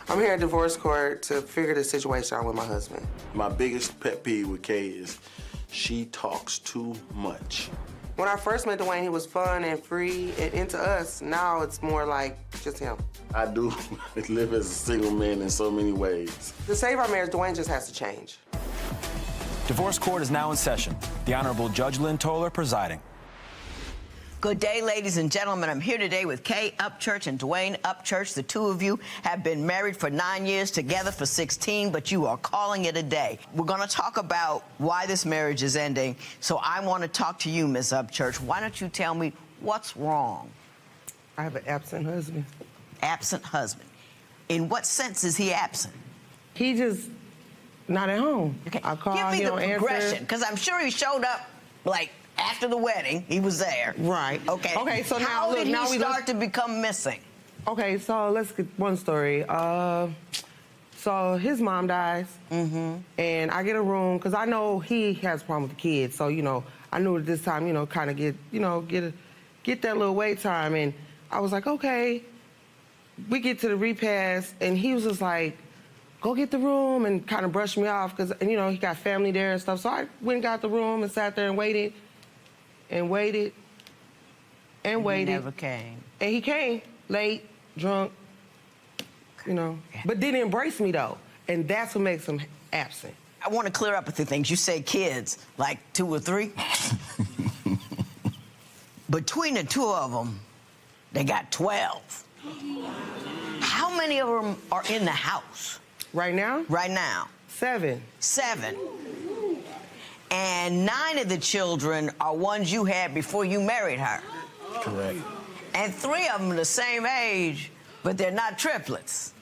I'm here at divorce court to figure the situation out with my husband. My biggest pet peeve with Kay is she talks too much. When I first met Dwayne, he was fun and free and into us. Now it's more like just him. I do live as a single man in so many ways. To save our marriage, Dwayne just has to change. Divorce court is now in session. The Honorable Judge Lynn Toller presiding. Good day, ladies and gentlemen. I'm here today with Kay Upchurch and Dwayne Upchurch. The two of you have been married for 9 years, together for 16, but you are calling it a day. We're going to talk about why this marriage is ending. So I want to talk to you, Ms. Upchurch. Why don't you tell me what's wrong? I have an absent husband. Absent husband. In what sense is he absent? He just not at home. Okay. I call, Give me he the don't progression, answer. because I'm sure he showed up, like, after the wedding. He was there. Right. Okay. Okay, so now, how look, did now he we start to become missing? Okay, so let's get one story. So his mom dies, and I get a room, because I know he has a problem with the kids, so, you know, I knew at this time, you know, kind of get that little wait time, and I was like, okay. We get to the repast, and he was just like, go get the room, and kind of brushed me off, because, you know, he got family there and stuff, so I went and got the room and sat there and waited, and waited, and waited. He never came. And he came, late, drunk, you know, but didn't embrace me, though, and that's what makes him absent. I want to clear up a few things. You say kids, like 2 or 3? Between the two of them, they got 12. How many of them are in the house? Right now? Right now. 7. 7. And 9 of the children are ones you had before you married her. Correct. And 3 of them are the same age, but they're not triplets.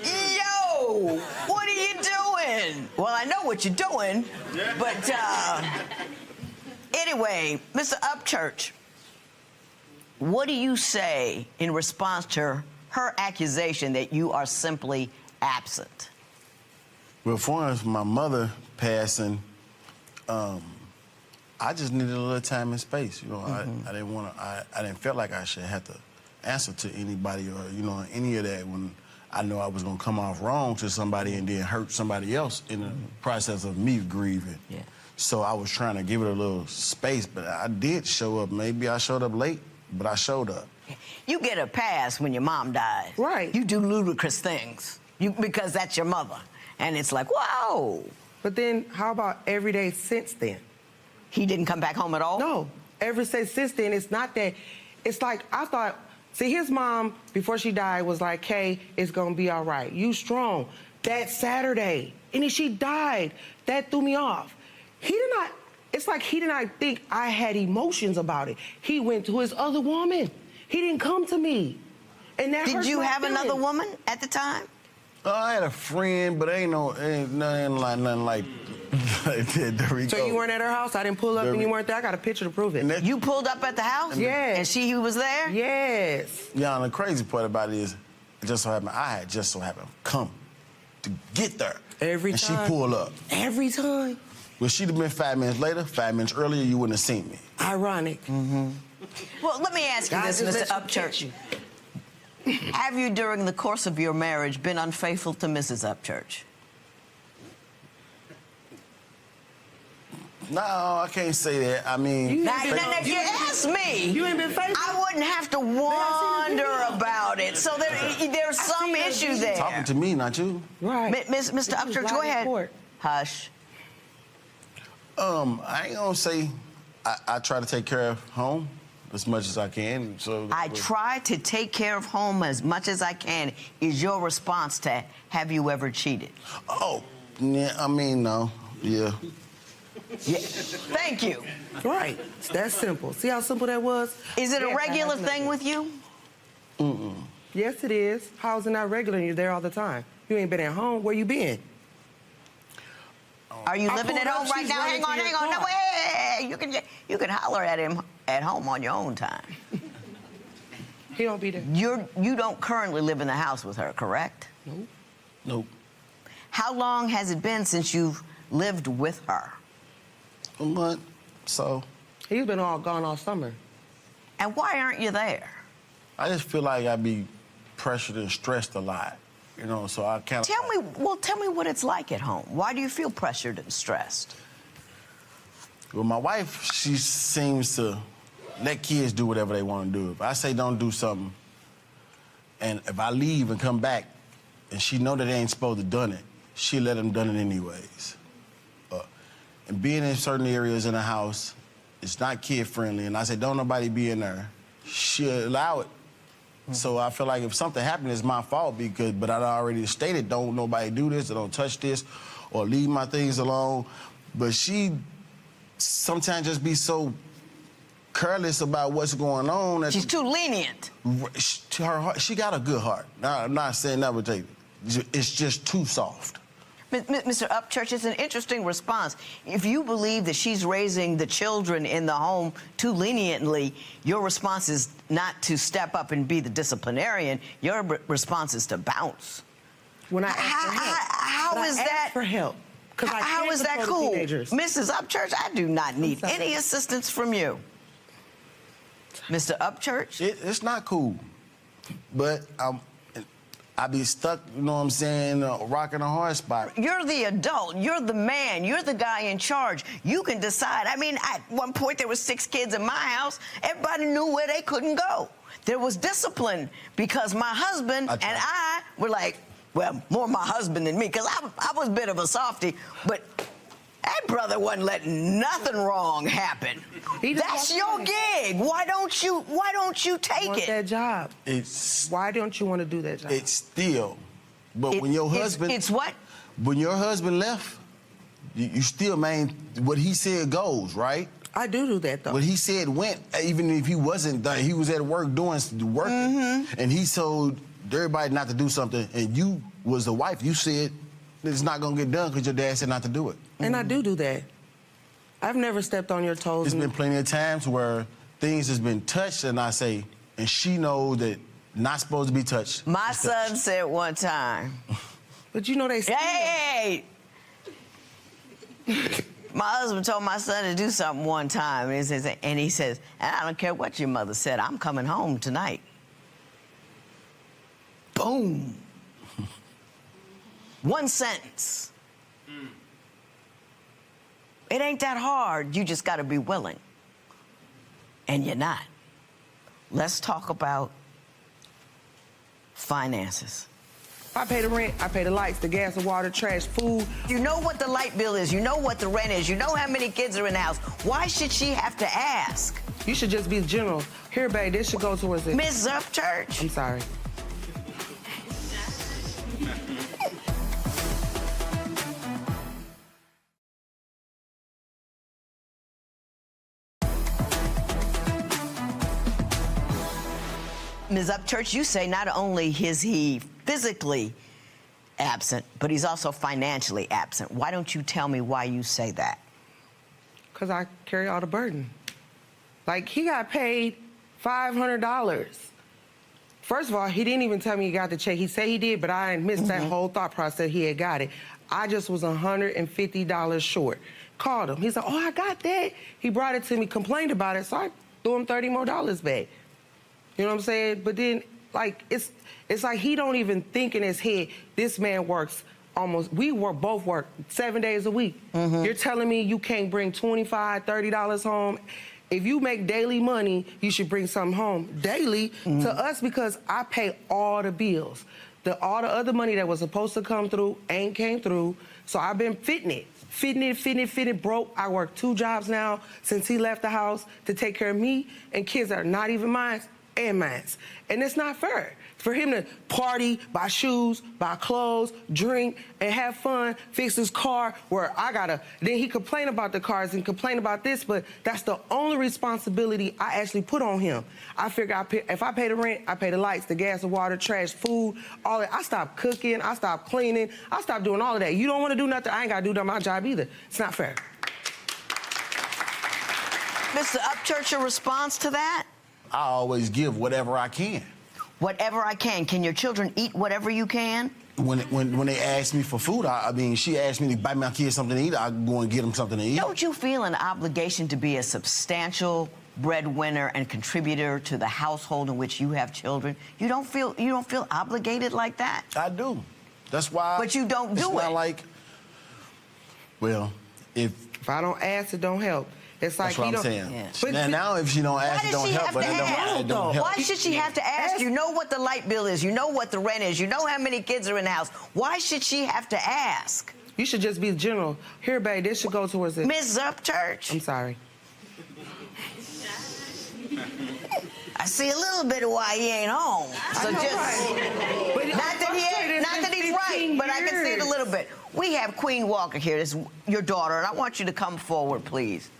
Yo, what are you doing? Well, I know what you're doing, but anyway, Mr. Upchurch, what do you say in response to her accusation that you are simply absent? Well, for instance, my mother passing, I just needed a little time and space. You know, I didn't want to. I didn't feel like I should have to answer to anybody or any of that when I know I was gonna come off wrong to somebody and then hurt somebody else in the process of me grieving. Yeah. So I was trying to give it a little space, but I did show up. Maybe I showed up late, but I showed up. You get a pass when your mom dies. Right. You do ludicrous things because that's your mother. And it's like, whoa. But then, how about every day since then? He didn't come back home at all? No, ever since then, it's not that. It's like, I thought, see, his mom, before she died, was like, hey, it's gonna be all right. You strong. That Saturday, and then she died. That threw me off. It's like he did not think I had emotions about it. He went to his other woman. He didn't come to me. And that Did you hurts my have another feelings. woman at the time? I had a friend, but ain't nothing like that. There we So go. you weren't at her house? I didn't pull up and you weren't there? I got a picture to prove it. And that- You pulled up at the house? Yes. And she was there? Yes. Yeah, and the crazy part about it is, it just so happened, I had just so happened come to get there. Every and time. she pulled up. Every time. Well, she'd have been 5 minutes later, 5 minutes earlier, you wouldn't have seen me. Ironic. Well, let me ask you God this, just Mr. lets you catch Upchurch. you. Have you, during the course of your marriage, been unfaithful to Mrs. Upchurch? No, I can't say that. I mean... Now, if you ask me, You ain't been faithful? I wouldn't have to wonder about it. So there's some seen the issue video. there. Talking to me, not you. Right. Mr. was Upchurch, live go in ahead. court. Hush. I ain't gonna say I try to take care of home as much as I can. So I try to take care of home as much as I can is your response to have you ever cheated? Oh, yeah, I mean, no. Yeah. Yeah. Thank you. Right. It's that simple. See how simple that was? Is it a Yes, I regular have thing with you? Yes, it is. How is it not regular? You're there all the time. You ain't been at home. Where you been? Are you I living at pulled up, home right she's now? running Hang to on. your No, car. wait. You can holler at him at home on your own time. He don't be there. You don't currently live in the house with her, correct? Nope. Nope. How long has it been since you've lived with her? A month. So He's been gone all summer. And why aren't you there? I just feel like I'd be pressured and stressed a lot. You know, so I kind of... Tell me what it's like at home. Why do you feel pressured and stressed? Well, my wife, she seems to let kids do whatever they want to do. If I say don't do something, and if I leave and come back, and she know that they ain't supposed to done it, she let them done it anyways. And being in certain areas in the house, it's not kid-friendly, and I say don't nobody be in there, she'll allow it. So I feel like if something happened, it's my fault but I already stated don't nobody do this or don't touch this or leave my things alone. But she sometimes just be so careless about what's going on. She's too lenient. She got a good heart. Now, I'm not saying that would take it. It's just too soft. Mr. Upchurch, it's an interesting response. If you believe that she's raising the children in the home too leniently, your response is not to step up and be the disciplinarian. Your response is to bounce. When I ask for help. How is that for help? How is that cool? Teenagers. Mrs. Upchurch, I do not need any assistance from you. Mr. Upchurch? It's not cool, but I be stuck, you know what I'm saying, rocking a hard spot. You're the adult. You're the man. You're the guy in charge. You can decide. I mean, at one point there was 6 kids in my house. Everybody knew where they couldn't go. There was discipline because my husband and I were like, well, more my husband than me, because I was a bit of a softie, but that brother wasn't letting nothing wrong happen. That's your gig. Why don't you take want it? That job. Why don't you want to do that job? It's still, but when your husband... It's what? When your husband left, you still, man, what he said goes, right? I do that, though. What he said went, even if he wasn't done. He was at work working, and he told everybody not to do something, and you was the wife. You said it's not going to get done because your dad said not to do it. And I do that. I've never stepped on your toes. There's been plenty of times where things has been touched, and I say, and she knows that not supposed to be touched. My son said one time. But you know they still... Hey! My husband told my son to do something one time, and he says, and I don't care what your mother said, I'm coming home tonight. Boom. One sentence. It ain't that hard. You just got to be willing. And you're not. Let's talk about finances. I pay the rent, I pay the lights, the gas, the water, trash, food. You know what the light bill is. You know what the rent is. You know how many kids are in the house. Why should she have to ask? You should just be general. Here, babe, this should go towards it. Ms. Upchurch. I'm sorry. Ms. Upchurch, you say not only is he physically absent, but he's also financially absent. Why don't you tell me why you say that? Because I carry all the burden. Like, he got paid $500. First of all, he didn't even tell me he got the check. He said he did, but I missed that whole thought process he had got it. I just was $150 short. Called him. He said, oh, I got that. He brought it to me, complained about it, so I threw him $30 more back. You know what I'm saying? But then, like, it's like he don't even think in his head, this man works both work 7 days a week. You're telling me you can't bring $25, $30 home? If you make daily money, you should bring something home daily to us because I pay all the bills. All the other money that was supposed to come through ain't came through, so I've been fitting it, broke. I work 2 jobs now since he left the house to take care of me and kids that are not even mine. And it's not fair for him to party, buy shoes, buy clothes, drink, and have fun, fix his car where then he complain about the cars and complain about this, but that's the only responsibility I actually put on him. I figure if I pay the rent, I pay the lights, the gas, the water, trash, food, all that. I stop cooking, I stop cleaning, I stop doing all of that. You don't want to do nothing, I ain't got to do my job either. It's not fair. Mr. Upchurch, your response to that? I always give whatever I can. Whatever I can. Can your children eat whatever you can? When they ask me for food, I mean, she asked me to buy my kids something to eat, I go and get them something to eat. Don't you feel an obligation to be a substantial breadwinner and contributor to the household in which you have children, you don't feel obligated like that? I do. That's why. But you don't do it's it. Not like, well, if I don't ask, it don't help. It's like that's what you I'm don't. saying. Yeah. But- Now if she don't ask, Why it does don't she help. have But to ask? it don't help. Why should she have to ask? You know what the light bill is. You know what the rent is. You know how many kids are in the house. Why should she have to ask? You should just be general. Here, babe, this should go towards this. Ms. Upchurch, I'm sorry. I see a little bit of why he ain't home. So I know, just right. But not that he's right, but I can see it a little bit. We have Queen Walker here. This is your daughter, and I want you to come forward, please.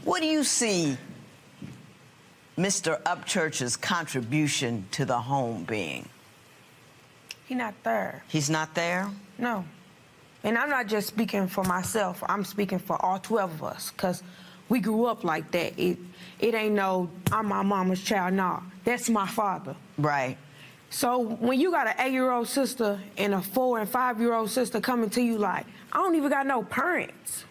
What do you see Mr. Upchurch's contribution to the home being? He's not there. He's not there? No. And I'm not just speaking for myself. I'm speaking for all 12 of us, because we grew up like that. It ain't no, I'm my mama's child. Nah, that's my father. Right. So when you got an 8-year-old sister and a 4- and 5-year-old sister coming to you like, I don't even got no parents.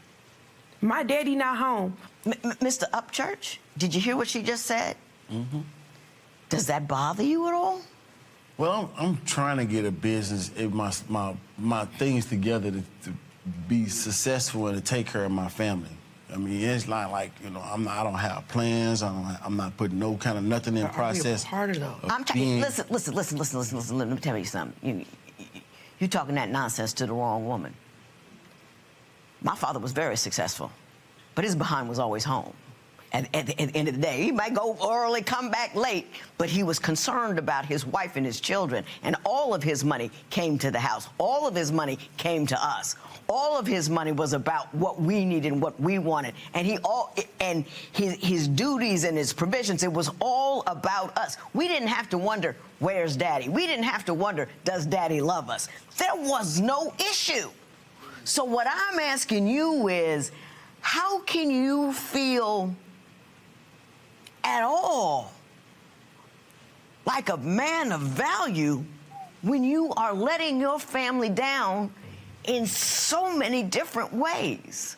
My daddy not home. Mr. Upchurch, did you hear what she just said? Mm-hmm. Does that bother you at all? Well, I'm trying to get a business, my things together to be successful and to take care of my family. I mean, it's not like, you know, I don't have plans. I'm not putting no kind of nothing in process. Part of though. Listen. Let me tell you something. You're talking that nonsense to the wrong woman. My father was very successful, but his behind was always home. And at the end of the day, he might go early, come back late, but he was concerned about his wife and his children, and all of his money came to the house. All of his money came to us. All of his money was about what we needed and what we wanted. And his duties and his provisions, it was all about us. We didn't have to wonder, where's Daddy? We didn't have to wonder, does Daddy love us? There was no issue. So what I'm asking you is, how can you feel at all like a man of value when you are letting your family down in so many different ways?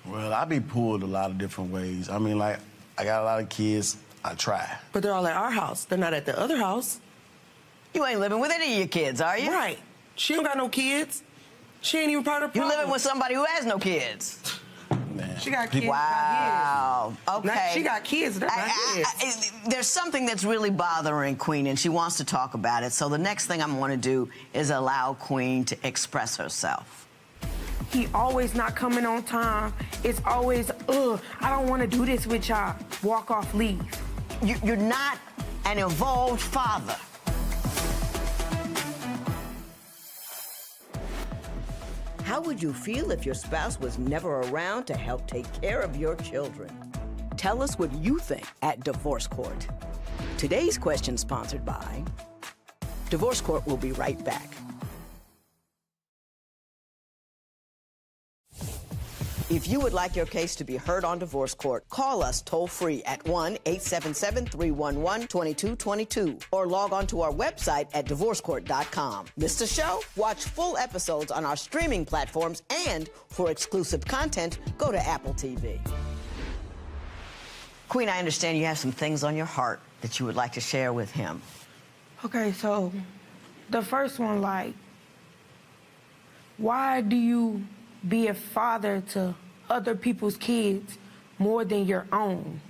Well, I be pulled a lot of different ways. I mean, like, I got a lot of kids. I try. But they're all at our house. They're not at the other house. You ain't living with any of your kids, are you? Right. She don't got no kids. She ain't even part of the You problem. living with somebody who has no kids. Man. She got kids. Wow. Okay. She got kids. They're not kids. There's something that's really bothering Queen, and she wants to talk about it. So the next thing I'm going to do is allow Queen to express herself. He always not coming on time. It's always, I don't want to do this with y'all. Walk off, leave. You're not an involved father. How would you feel if your spouse was never around to help take care of your children? Tell us what you think at Divorce Court. Today's question sponsored by Divorce Court. Will be right back. If you would like your case to be heard on Divorce Court, call us toll-free at 1-877-311-2222 or log on to our website at divorcecourt.com. Missed a show? Watch full episodes on our streaming platforms, and for exclusive content, go to Apple TV. Queen, I understand you have some things on your heart that you would like to share with him. Okay, so the first one, like, why do you be a father to other people's kids more than your own?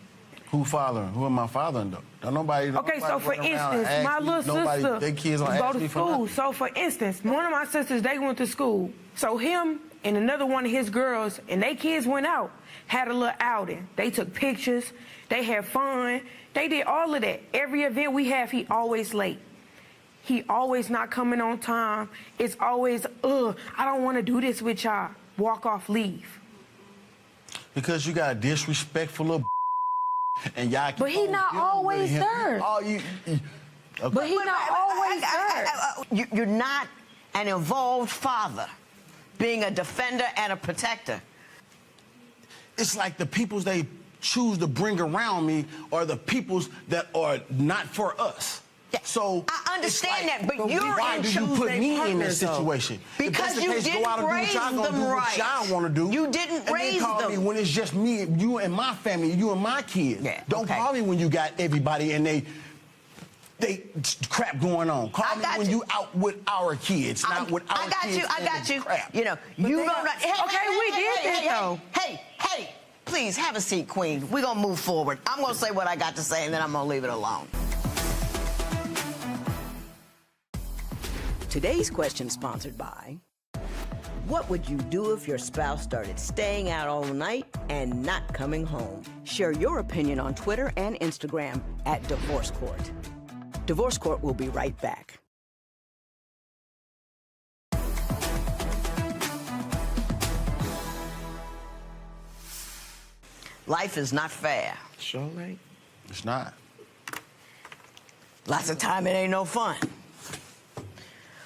Who fathering? Who am I fathering though? Don't nobody. Okay, so for run around instance, and my ask me. little Nobody, sister their kids don't go ask to me for school. nothing. So for instance, one of my sisters, they went to school. So him and another one of his girls and their kids went out, had a little outing. They took pictures, they had fun, they did all of that. Every event we have, he always late. He always not coming on time. It's always, I don't want to do this with y'all. Walk off, leave. Because you got a disrespectful little and y'all keep But he on not dealing always with him. there. Oh, you okay. But he not always there. You're not an involved father, being a defender and a protector. It's like the peoples they choose to bring around me are the peoples that are not for us. So I understand it's like, that, but you're why in do you put choosing me in partners, this though? situation? Because you didn't raise them right. Y'all want to do. You didn't raise And then call me them. when it's just me, you and my family, you and my kids. Yeah, Don't okay. call me when you got everybody and they crap going on. Call me when you out with our kids, not with our kids. I got you. Crap. You know, you don't. we did this, though. Hey, please have a seat, Queen. We're gonna move forward. I'm gonna say what I got to say, and then I'm gonna leave it alone. Today's question sponsored by: what would you do if your spouse started staying out all night and not coming home? Share your opinion on Twitter and Instagram at Divorce Court. Divorce Court will be right back. Life is not fair. Sure, right? It's not. Lots of time it ain't no fun.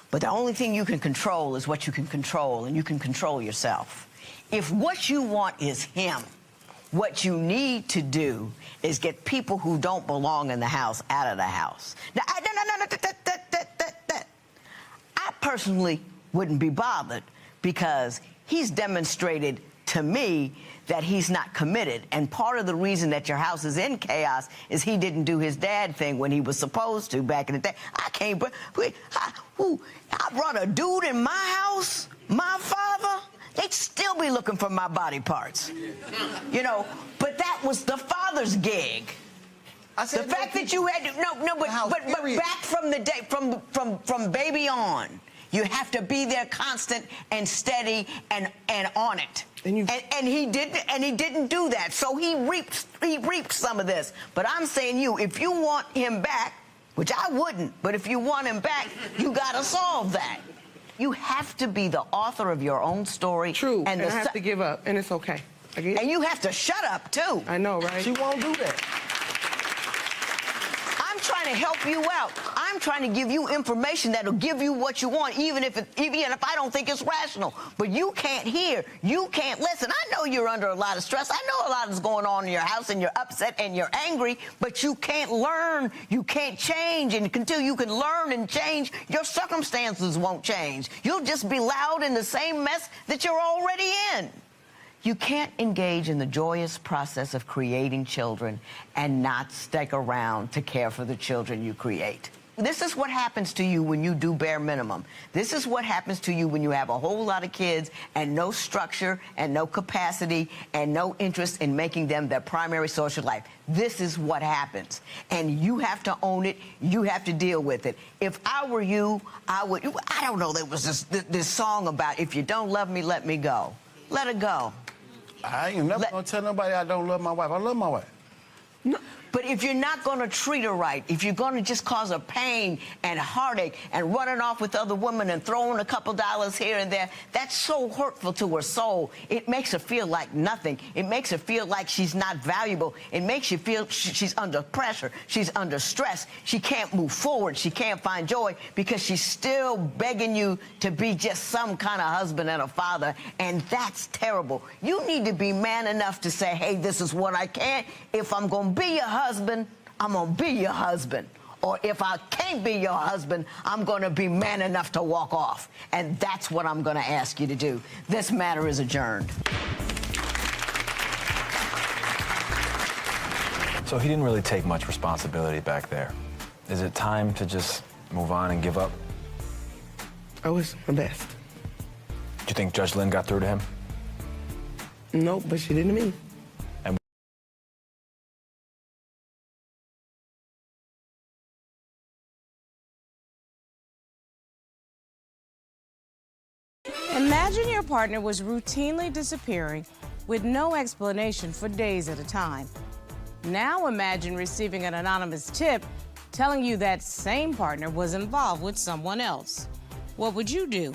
But the only thing you can control is what you can control, and you can control yourself. If what you want is him, what you need to do is get people who don't belong in the house out of the house. Now, I personally wouldn't be bothered because he's demonstrated to me that he's not committed. And part of the reason that your house is in chaos is he didn't do his dad thing when he was supposed to back in the day. I brought a dude in my house, my father, they'd still be looking for my body parts. You know, but that was the father's gig. I said The fact that you had to, but back from the day, from baby on, you have to be there constant and steady and on it. And he didn't do that. So he reaped some of this. But I'm saying if you want him back, which I wouldn't, but if you want him back, you gotta solve that. You have to be the author of your own story. True, and I have to give up, and it's okay. And you have to shut up, too. I know, right? She won't do that. I'm trying to help you out. I'm trying to give you information that'll give you what you want, even if I don't think it's rational. But you can't hear. You can't listen. I know you're under a lot of stress. I know a lot is going on in your house, and you're upset and you're angry, but you can't learn. You can't change. And until you can learn and change, your circumstances won't change. You'll just be loud in the same mess that you're already in. You can't engage in the joyous process of creating children and not stick around to care for the children you create. This is what happens to you when you do bare minimum. This is what happens to you when you have a whole lot of kids and no structure and no capacity and no interest in making them their primary social life. This is what happens. And you have to own it. You have to deal with it. If I were you, I don't know, there was this song about if you don't love me, let me go. Let it go. I ain't never gonna tell nobody I don't love my wife. I love my wife. No, but if you're not going to treat her right, if you're going to just cause her pain and heartache and running off with other women and throwing a couple dollars here and there, that's so hurtful to her soul. It makes her feel like nothing. It makes her feel like she's not valuable. It makes you feel she's under pressure. She's under stress. She can't move forward. She can't find joy because she's still begging you to be just some kind of husband and a father, and that's terrible. You need to be man enough to say, hey, this is what I can. If I'm going to be your husband, I'm going to be your husband. Or if I can't be your husband, I'm going to be man enough to walk off. And that's what I'm going to ask you to do. This matter is adjourned. So he didn't really take much responsibility back there. Is it time to just move on and give up? I was my best. Do you think Judge Lynn got through to him? Nope, but she didn't to me. Imagine your partner was routinely disappearing with no explanation for days at a time. Now imagine receiving an anonymous tip telling you that same partner was involved with someone else. What would you do?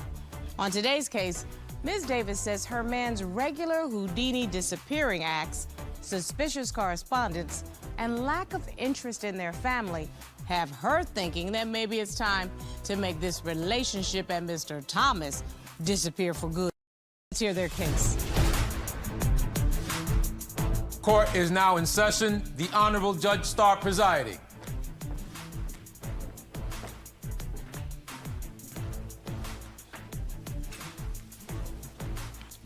On today's case, Ms. Davis says her man's regular Houdini disappearing acts, suspicious correspondence, and lack of interest in their family have her thinking that maybe it's time to make this relationship and Mr. Thomas disappear for good. Let's hear their case. Court is now in session. The Honorable Judge Starr presiding.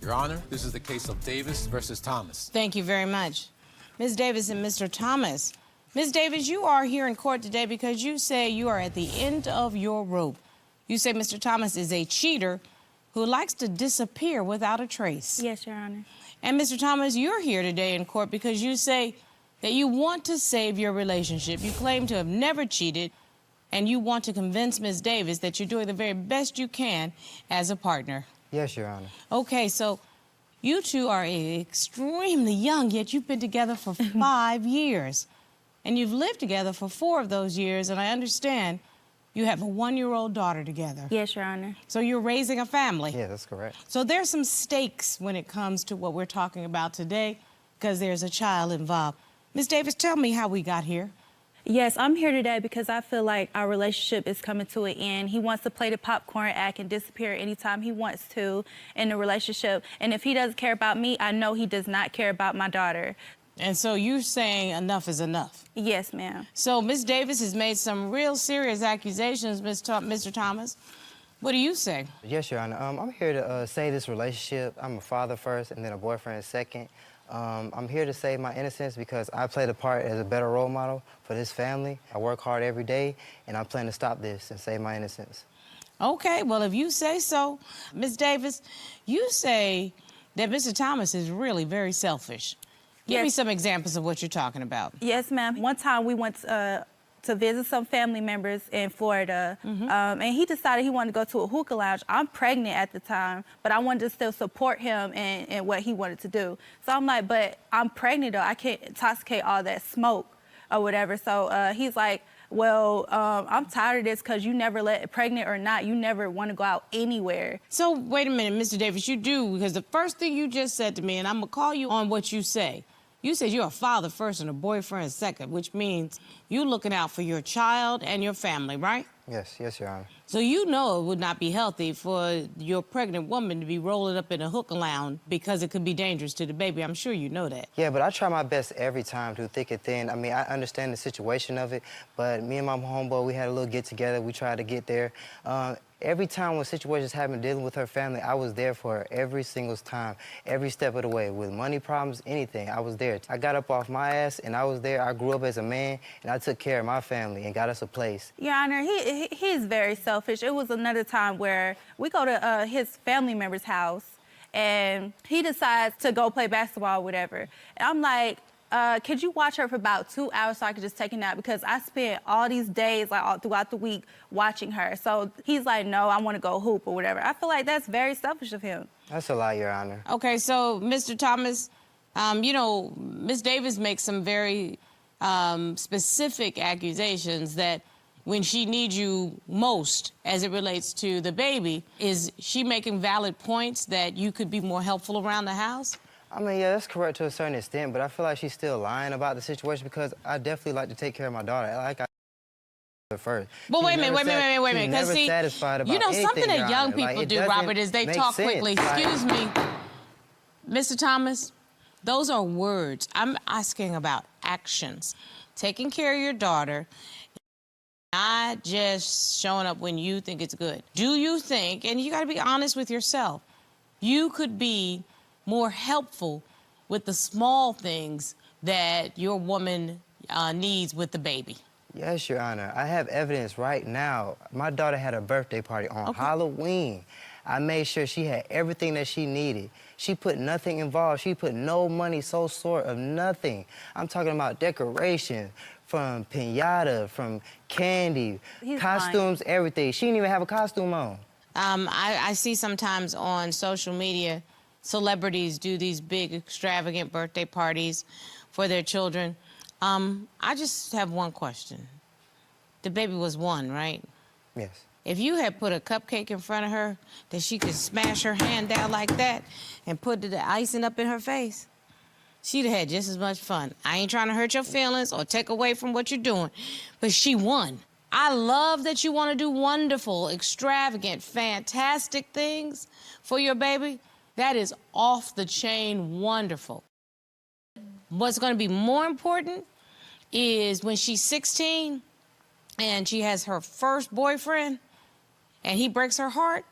Your Honor, this is the case of Davis versus Thomas. Thank you very much. Ms. Davis and Mr. Thomas. Ms. Davis, you are here in court today because you say you are at the end of your rope. You say Mr. Thomas is a cheater who likes to disappear without a trace. Yes, Your Honor. And Mr. Thomas, you're here today in court because you say that you want to save your relationship. You claim to have never cheated, and you want to convince Ms. Davis that you're doing the very best you can as a partner. Yes, Your Honor. Okay, so you two are extremely young, yet you've been together for 5 years. And you've lived together for 4 of those years, and I understand you have a 1-year-old daughter together. Yes, Your Honor. So you're raising a family. Yeah, that's correct. So there's some stakes when it comes to what we're talking about today, because there's a child involved. Ms. Davis, tell me how we got here. Yes, I'm here today because I feel like our relationship is coming to an end. He wants to play the popcorn act and disappear anytime he wants to in the relationship. And if he doesn't care about me, I know he does not care about my daughter. And so you're saying enough is enough? Yes, ma'am. So Ms. Davis has made some real serious accusations, Mr. Thomas. What do you say? Yes, Your Honor. I'm here to save this relationship. I'm a father first and then a boyfriend second. I'm here to save my innocence because I played a part as a better role model for this family. I work hard every day, and I plan to stop this and save my innocence. Okay, well, if you say so. Ms. Davis, you say that Mr. Thomas is really very selfish. Give me some examples of what you're talking about. Yes, ma'am. One time we went to visit some family members in Florida, and he decided he wanted to go to a hookah lounge. I'm pregnant at the time, but I wanted to still support him in what he wanted to do. So I'm like, but I'm pregnant, though. I can't intoxicate all that smoke or whatever. So he's like, well, I'm tired of this because you never pregnant or not, you never want to go out anywhere. So wait a minute, Mr. Davis, you do, because the first thing you just said to me, and I'm going to call you on what you say. You said you're a father first and a boyfriend second, which means you're looking out for your child and your family, right? Yes, Your Honor. So you know it would not be healthy for your pregnant woman to be rolling up in a hookah lounge because it could be dangerous to the baby. I'm sure you know that. Yeah, but I try my best every time through thick and thin. I mean, I understand the situation of it, but me and my homeboy, we had a little get-together. We tried to get there. Every time when situations happen dealing with her family, I was there for her every single time, every step of the way. With money problems, anything, I was there. I got up off my ass, and I was there. I grew up as a man, and I took care of my family and got us a place. Your Honor, he's very selfish. It was another time where we go to his family member's house, and he decides to go play basketball or whatever. And I'm like, could you watch her for about 2 hours so I could just take a nap? Because I spent all these days, like all throughout the week, watching her. So he's like, no, I want to go hoop or whatever. I feel like that's very selfish of him. That's a lie, Your Honor. Okay, so Mr. Thomas, you know, Ms. Davis makes some very specific accusations that when she needs you most as it relates to the baby, is she making valid points that you could be more helpful around the house? I mean, yeah, that's correct to a certain extent, but I feel like she's still lying about the situation because I definitely like to take care of my daughter. Like I first. But wait a minute, because see, you know, something that young people do, Robert, is they talk quickly. Excuse me, Mr. Thomas, those are words. I'm asking about actions. Taking care of your daughter, not just showing up when you think it's good. Do you think, and you got to be honest with yourself, you could be more helpful with the small things that your woman needs with the baby? Yes, Your Honor. I have evidence right now. My daughter had a birthday party on Halloween. I made sure she had everything that she needed. She put nothing involved. She put no money, so sort of nothing. I'm talking about decoration, from piñata, from candy, costumes, everything. She didn't even have a costume on. I see sometimes on social media celebrities do these big, extravagant birthday parties for their children. I just have one question. The baby was 1, right? Yes. If you had put a cupcake in front of her that she could smash her hand down like that and put the icing up in her face, she'd have had just as much fun. I ain't trying to hurt your feelings or take away from what you're doing, but she won. I love that you want to do wonderful, extravagant, fantastic things for your baby. That is off the chain wonderful. What's going to be more important is when she's 16 and she has her first boyfriend and he breaks her heart,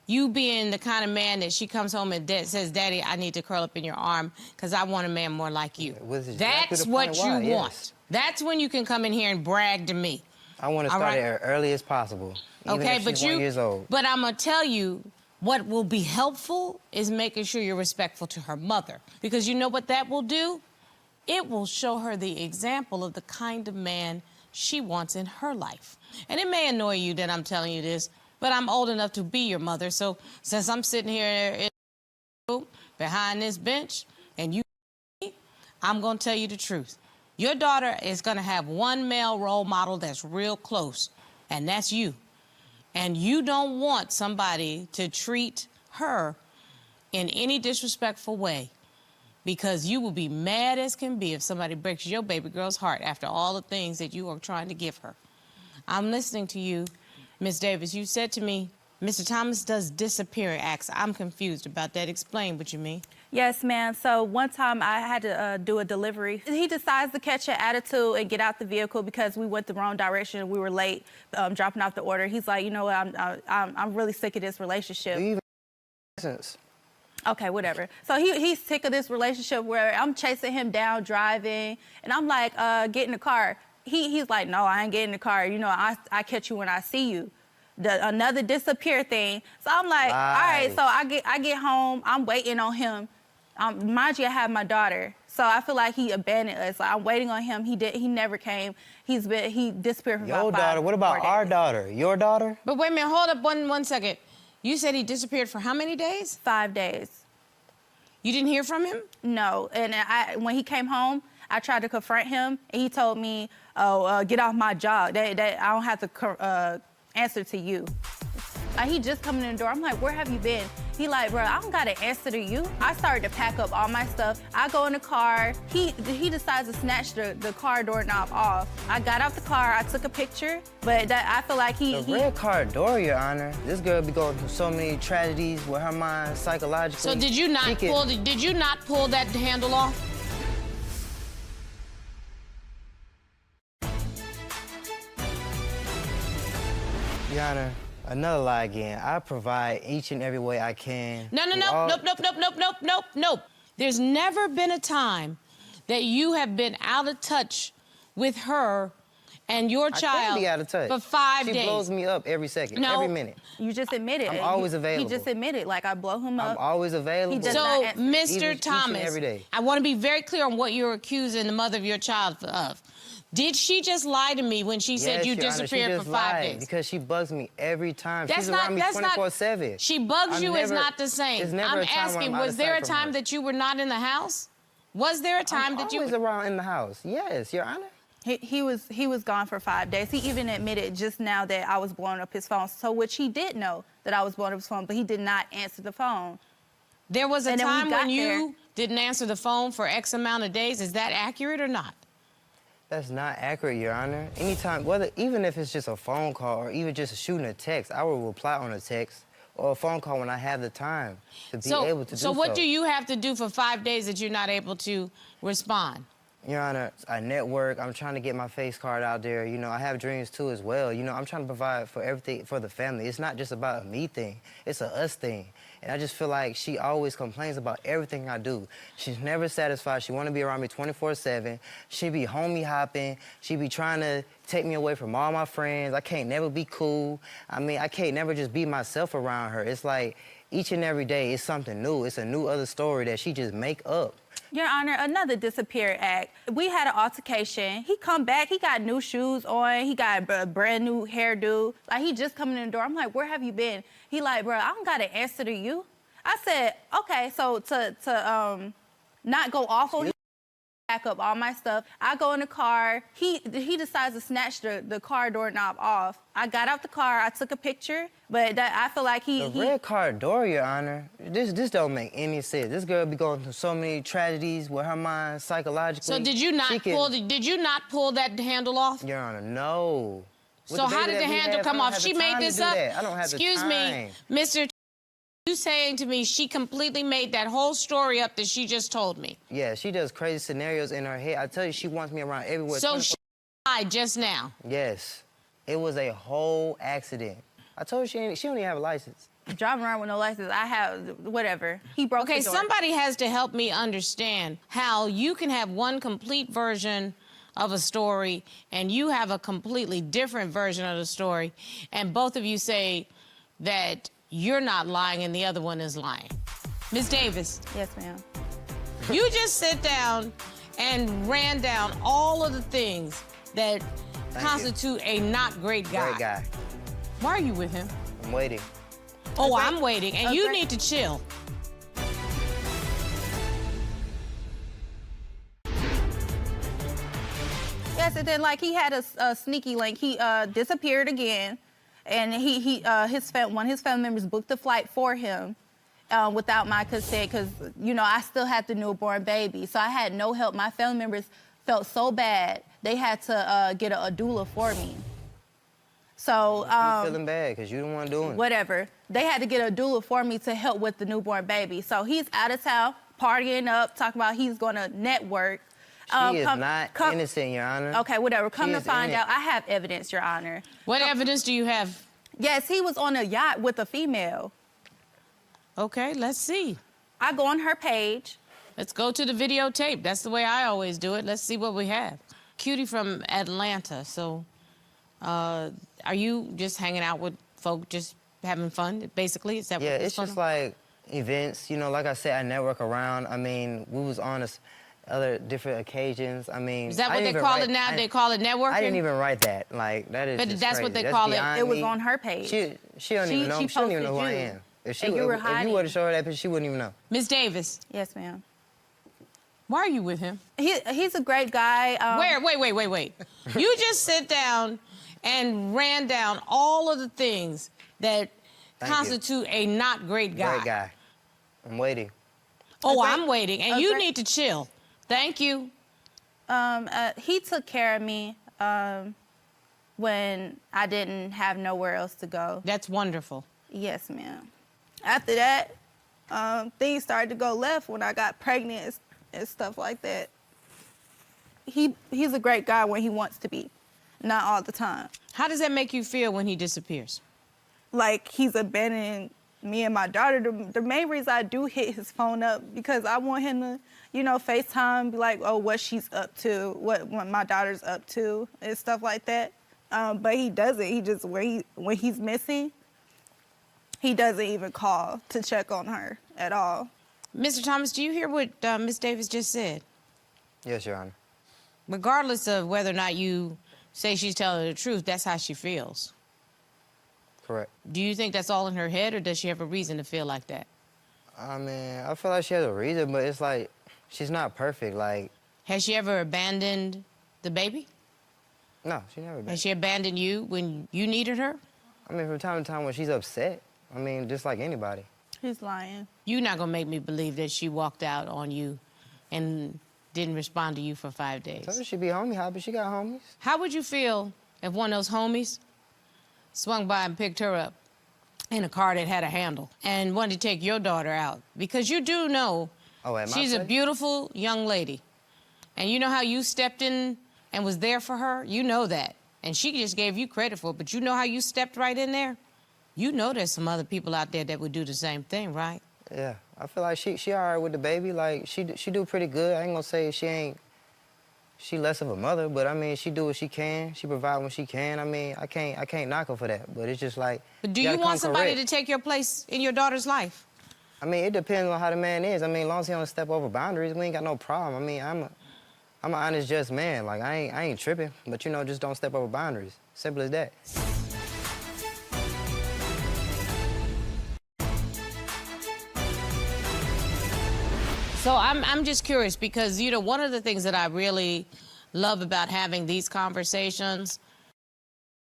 You being the kind of man that she comes home and says, Daddy, I need to curl up in your arm because I want a man more like you. That's what you want. Yes. That's when you can come in here and brag to me. I want to start it as early as possible. Even if she's 1 years old. But I'm going to tell you, what will be helpful is making sure you're respectful to her mother. Because you know what that will do? It will show her the example of the kind of man she wants in her life. And it may annoy you that I'm telling you this, but I'm old enough to be your mother. So since I'm sitting here behind this bench and you, I'm going to tell you the truth. Your daughter is going to have one male role model that's real close, and that's you. And you don't want somebody to treat her in any disrespectful way, because you will be mad as can be if somebody breaks your baby girl's heart after all the things that you are trying to give her. I'm listening to you, Ms. Davis. You said to me, Mr. Thomas does disappearing acts. I'm confused about that. Explain what you mean. Yes, ma'am. So one time I had to do a delivery. He decides to catch an attitude and get out the vehicle because we went the wrong direction. We were late dropping off the order. He's like, you know what, I'm really sick of this relationship. Okay, whatever. So he's sick of this relationship where I'm chasing him down driving, and I'm like, get in the car. He's like, no, I ain't getting in the car. You know, I catch you when I see you. Another disappear thing. So I'm like, all right. So I get home. I'm waiting on him. Mind you, I have my daughter. So I feel like he abandoned us. Like, I'm waiting on him. He never came. He disappeared for about 5 daughter. What about our daughter? Your daughter? But wait a minute. Hold up one second. You said he disappeared for how many days? 5 days. You didn't hear from him? No. And when he came home, I tried to confront him, and he told me, "Oh, get off my job. I don't have to answer to you." Like, he just coming in the door. I'm like, where have you been? He like, bro, I don't got to answer to you. I started to pack up all my stuff. I go in the car. He decides to snatch the car doorknob off. I got out the car. I took a picture, but I feel like The red car door, Your Honor. This girl be going through so many tragedies with her mind psychologically. So did you not pull that handle off? Your Honor, another lie again. I provide each and every way I can. Nope. There's never been a time that you have been out of touch with her and your child. I can't be out of touch. For 5 days. She blows me up every second, every minute. You just admitted it. I'm always available. He just admitted, like, I blow him up. I'm always available. He does So, not answer. Mr. Each Thomas, and every day. I want to be very clear on what you're accusing the mother of your child of. Did she just lie to me when she said you Your Honor, disappeared she for just 5 lied days? because she bugs me every time. That's She's around me 24/7. She bugs you is not the same. There's never I'm a time when asking, I'm out was of there a sight from time her. that you were not in the house? Was there a time that you always around in the house? Yes, Your Honor. He was gone for 5 days. He even admitted just now that I was blowing up his phone, so which he did know that I was blowing up his phone, but he did not answer the phone. There was a time when you there, didn't answer the phone for X amount of days. Is that accurate or not? That's not accurate, Your Honor. Anytime, even if it's just a phone call or even just shooting a text, I will reply on a text or a phone call when I have the time to be able to do so. So what do you have to do for 5 days that you're not able to respond? Your Honor, I network. I'm trying to get my face card out there. You know, I have dreams too as well. You know, I'm trying to provide for everything for the family. It's not just about a me thing. It's a us thing. And I just feel like she always complains about everything I do. She's never satisfied. She want to be around me 24/7. She be homie hopping. She be trying to take me away from all my friends. I can't never be cool. I mean, I can't never just be myself around her. It's like each and every day it's something new. It's a new other story that she just make up. Your Honor, another disappeared act. We had an altercation. He come back, he got new shoes on, he got a brand new hairdo. Like, he just coming in the door. I'm like, where have you been? He like, bro, I don't got an answer to you. I said, okay, so to not go off on you, pack up all my stuff. I go in the car. He decides to snatch the car doorknob off. I got out the car. I took a picture, but I feel like The red car door, Your Honor. This don't make any sense. This girl be going through so many tragedies with her mind psychologically. So did you not pull that handle off? Your Honor, no. So how did the handle come off? She made this up. I don't have the time. Excuse me, Mr. You saying to me she completely made that whole story up that she just told me? Yeah, she does crazy scenarios in her head. I tell you, she wants me around everywhere. So she lied just now? Yes. It was a whole accident. I told her she don't even have a license. driving around with no license. I have, whatever. He broke Okay, the door. somebody has to help me understand how you can have one complete version of a story and you have a completely different version of the story, and both of you say that you're not lying and the other one is lying. Ms. Davis. Yes, ma'am. You just sit down and ran down all of the things that constitute a not great guy. Great guy. Why are you with him? I'm waiting. Oh, I'm waiting, and you need to chill. Yes, and then like he had a sneaky link. He disappeared again, and one of his family members booked a flight for him without my consent because you know I still had the newborn baby, so I had no help. My family members felt so bad they had to get a doula for me. So you feeling bad because you the one doing it. Whatever. They had to get a doula for me to help with the newborn baby. So he's out of town, partying up, talking about he's going to network. She is not innocent, Your Honor. Okay, whatever. Come to find out, I have evidence, Your Honor. What evidence do you have? Yes, he was on a yacht with a female. Okay, let's see. I go on her page. Let's go to the videotape. That's the way I always do it. Let's see what we have. Cutie from Atlanta. So, are you just hanging out with folk, just having fun, basically? Is that yeah, what's it's going just on? like events. You know, like I said, I network around. I mean, we was on other different occasions. I mean, Is that what they call it now? They call it networking? I didn't even write that. Like, that is But just that's crazy. what they That's call it. beyond It was me. on her page. She don't even know. She don't even know who I posted am. If And you were if you hiding. would have showed her that picture, she wouldn't even know. Ms. Davis. Yes, ma'am. Why are you with him? He's a great guy. Wait. You just sit down and ran down all of the things that constitute a not great guy. Great guy. I'm waiting. Oh, I'm waiting, and you need to chill. Thank you. He took care of me when I didn't have nowhere else to go. That's wonderful. Yes, ma'am. After that, things started to go left when I got pregnant and stuff like that. He's a great guy when he wants to be, not all the time. How does that make you feel when he disappears? Like he's abandoning me and my daughter. The main reason I do hit his phone up because I want him to, you know, FaceTime, be like, oh, what she's up to, what my daughter's up to, and stuff like that. But he doesn't. He just, when he's missing, he doesn't even call to check on her at all. Mr. Thomas, do you hear what Ms. Davis just said? Yes, Your Honor. Regardless of whether or not you say she's telling the truth, that's how she feels. Correct. Do you think that's all in her head, or does she have a reason to feel like that? I mean, I feel like she has a reason, but it's like, she's not perfect. Like, has she ever abandoned the baby? No, she never been. Has she abandoned you when you needed her? I mean, from time to time when she's upset, I mean, just like anybody. He's lying. You're not gonna make me believe that she walked out on you and didn't respond to you for 5 days. Told her she be homie hopping. She got homies. How would you feel if one of those homies swung by and picked her up in a car that had a handle and wanted to take your daughter out? Because you do know she's a beautiful young lady. And you know how you stepped in and was there for her? You know that. And she just gave you credit for it, but you know how you stepped right in there? You know there's some other people out there that would do the same thing, right? Yeah, I feel like she all right with the baby. Like, she do pretty good. I ain't gonna say she less of a mother, but I mean, she do what she can. She provide when she can. I mean, I can't knock her for that, but it's just like, but do you want somebody to take your place in your daughter's life? I mean, it depends on how the man is. I mean, as long as he don't step over boundaries, we ain't got no problem. I mean, I'm an honest, just man. Like, I ain't tripping, but you know, just don't step over boundaries. Simple as that. So I'm just curious because, you know, one of the things that I really love about having these conversations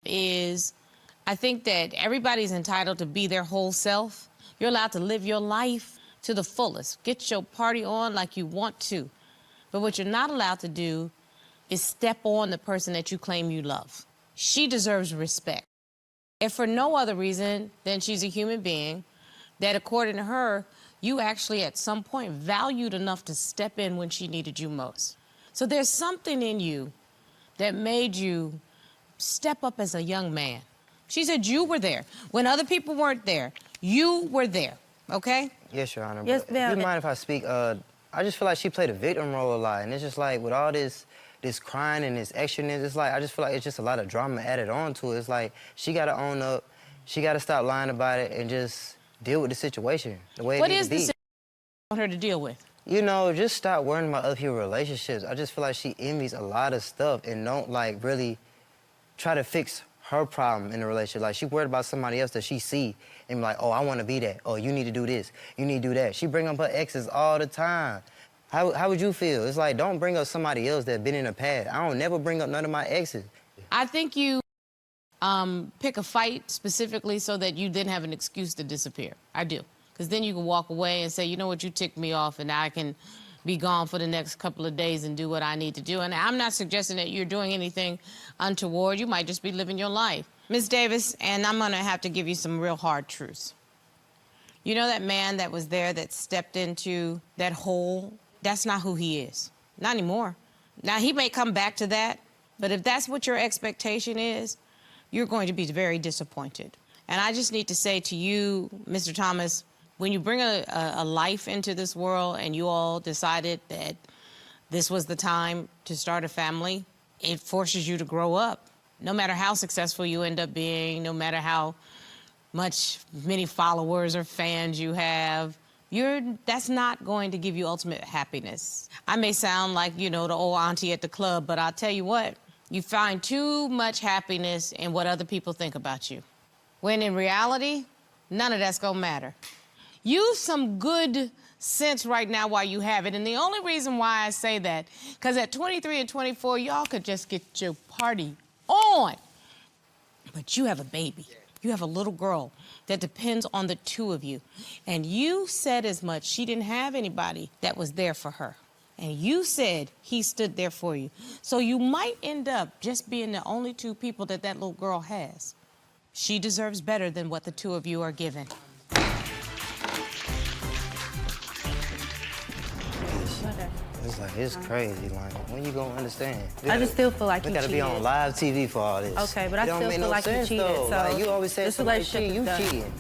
is I think that everybody's entitled to be their whole self. You're allowed to live your life to the fullest. Get your party on like you want to. But what you're not allowed to do is step on the person that you claim you love. She deserves respect. If for no other reason than she's a human being, that according to her, you actually at some point valued enough to step in when she needed you most. So there's something in you that made you step up as a young man. She said you were there. When other people weren't there, You were there, okay? Yes, Your Honor. Yes, but ma'am. Do you mind if I speak? I just feel like she played a victim role a lot, and it's just like with all this crying and this extraness, it's like I just feel like it's just a lot of drama added on to it. It's like she gotta own up, she gotta stop lying about it, and just deal with the situation the way it What needs is to be. the situation you want her to deal with? You know, just stop worrying about other people's relationships. I just feel like she envies a lot of stuff and don't like really try to fix her problem in the relationship. Like she worried about somebody else that she see and be like, oh, I want to be that. Oh, you need to do this. You need to do that. She bring up her exes all the time. How would you feel? It's like, don't bring up somebody else that's been in the past. I don't never bring up none of my exes. I think you pick a fight specifically so that you then have an excuse to disappear. I do. Because then you can walk away and say, you know what, you ticked me off, and I can be gone for the next couple of days and do what I need to do. And I'm not suggesting that you're doing anything untoward. You might just be living your life. Ms. Davis, and I'm going to have to give you some real hard truths. You know that man that was there that stepped into that hole? That's not who he is. Not anymore. Now, he may come back to that, but if that's what your expectation is, you're going to be very disappointed. And I just need to say to you, Mr. Thomas, when you bring a life into this world and you all decided that this was the time to start a family, it forces you to grow up. No matter how successful you end up being, no matter how many followers or fans you have, that's not going to give you ultimate happiness. I may sound like, you know, the old auntie at the club, but I'll tell you what, you find too much happiness in what other people think about you. When in reality, none of that's gonna matter. Use some good sense right now while you have it. And the only reason why I say that, because at 23 and 24, y'all could just get your party on. But you have a baby. You have a little girl that depends on the two of you. And you said as much. She didn't have anybody that was there for her. And you said he stood there for you. So you might end up just being the only two people that little girl has. She deserves better than what the two of you are given. It's like, it's crazy. Like, when you gonna understand? I just still feel like we you gotta be on cheated. live TV for all this. Okay, but I It don't still make feel no like you sense, cheated, though. so Like, you always say this somebody relationship cheating, you is done. cheating.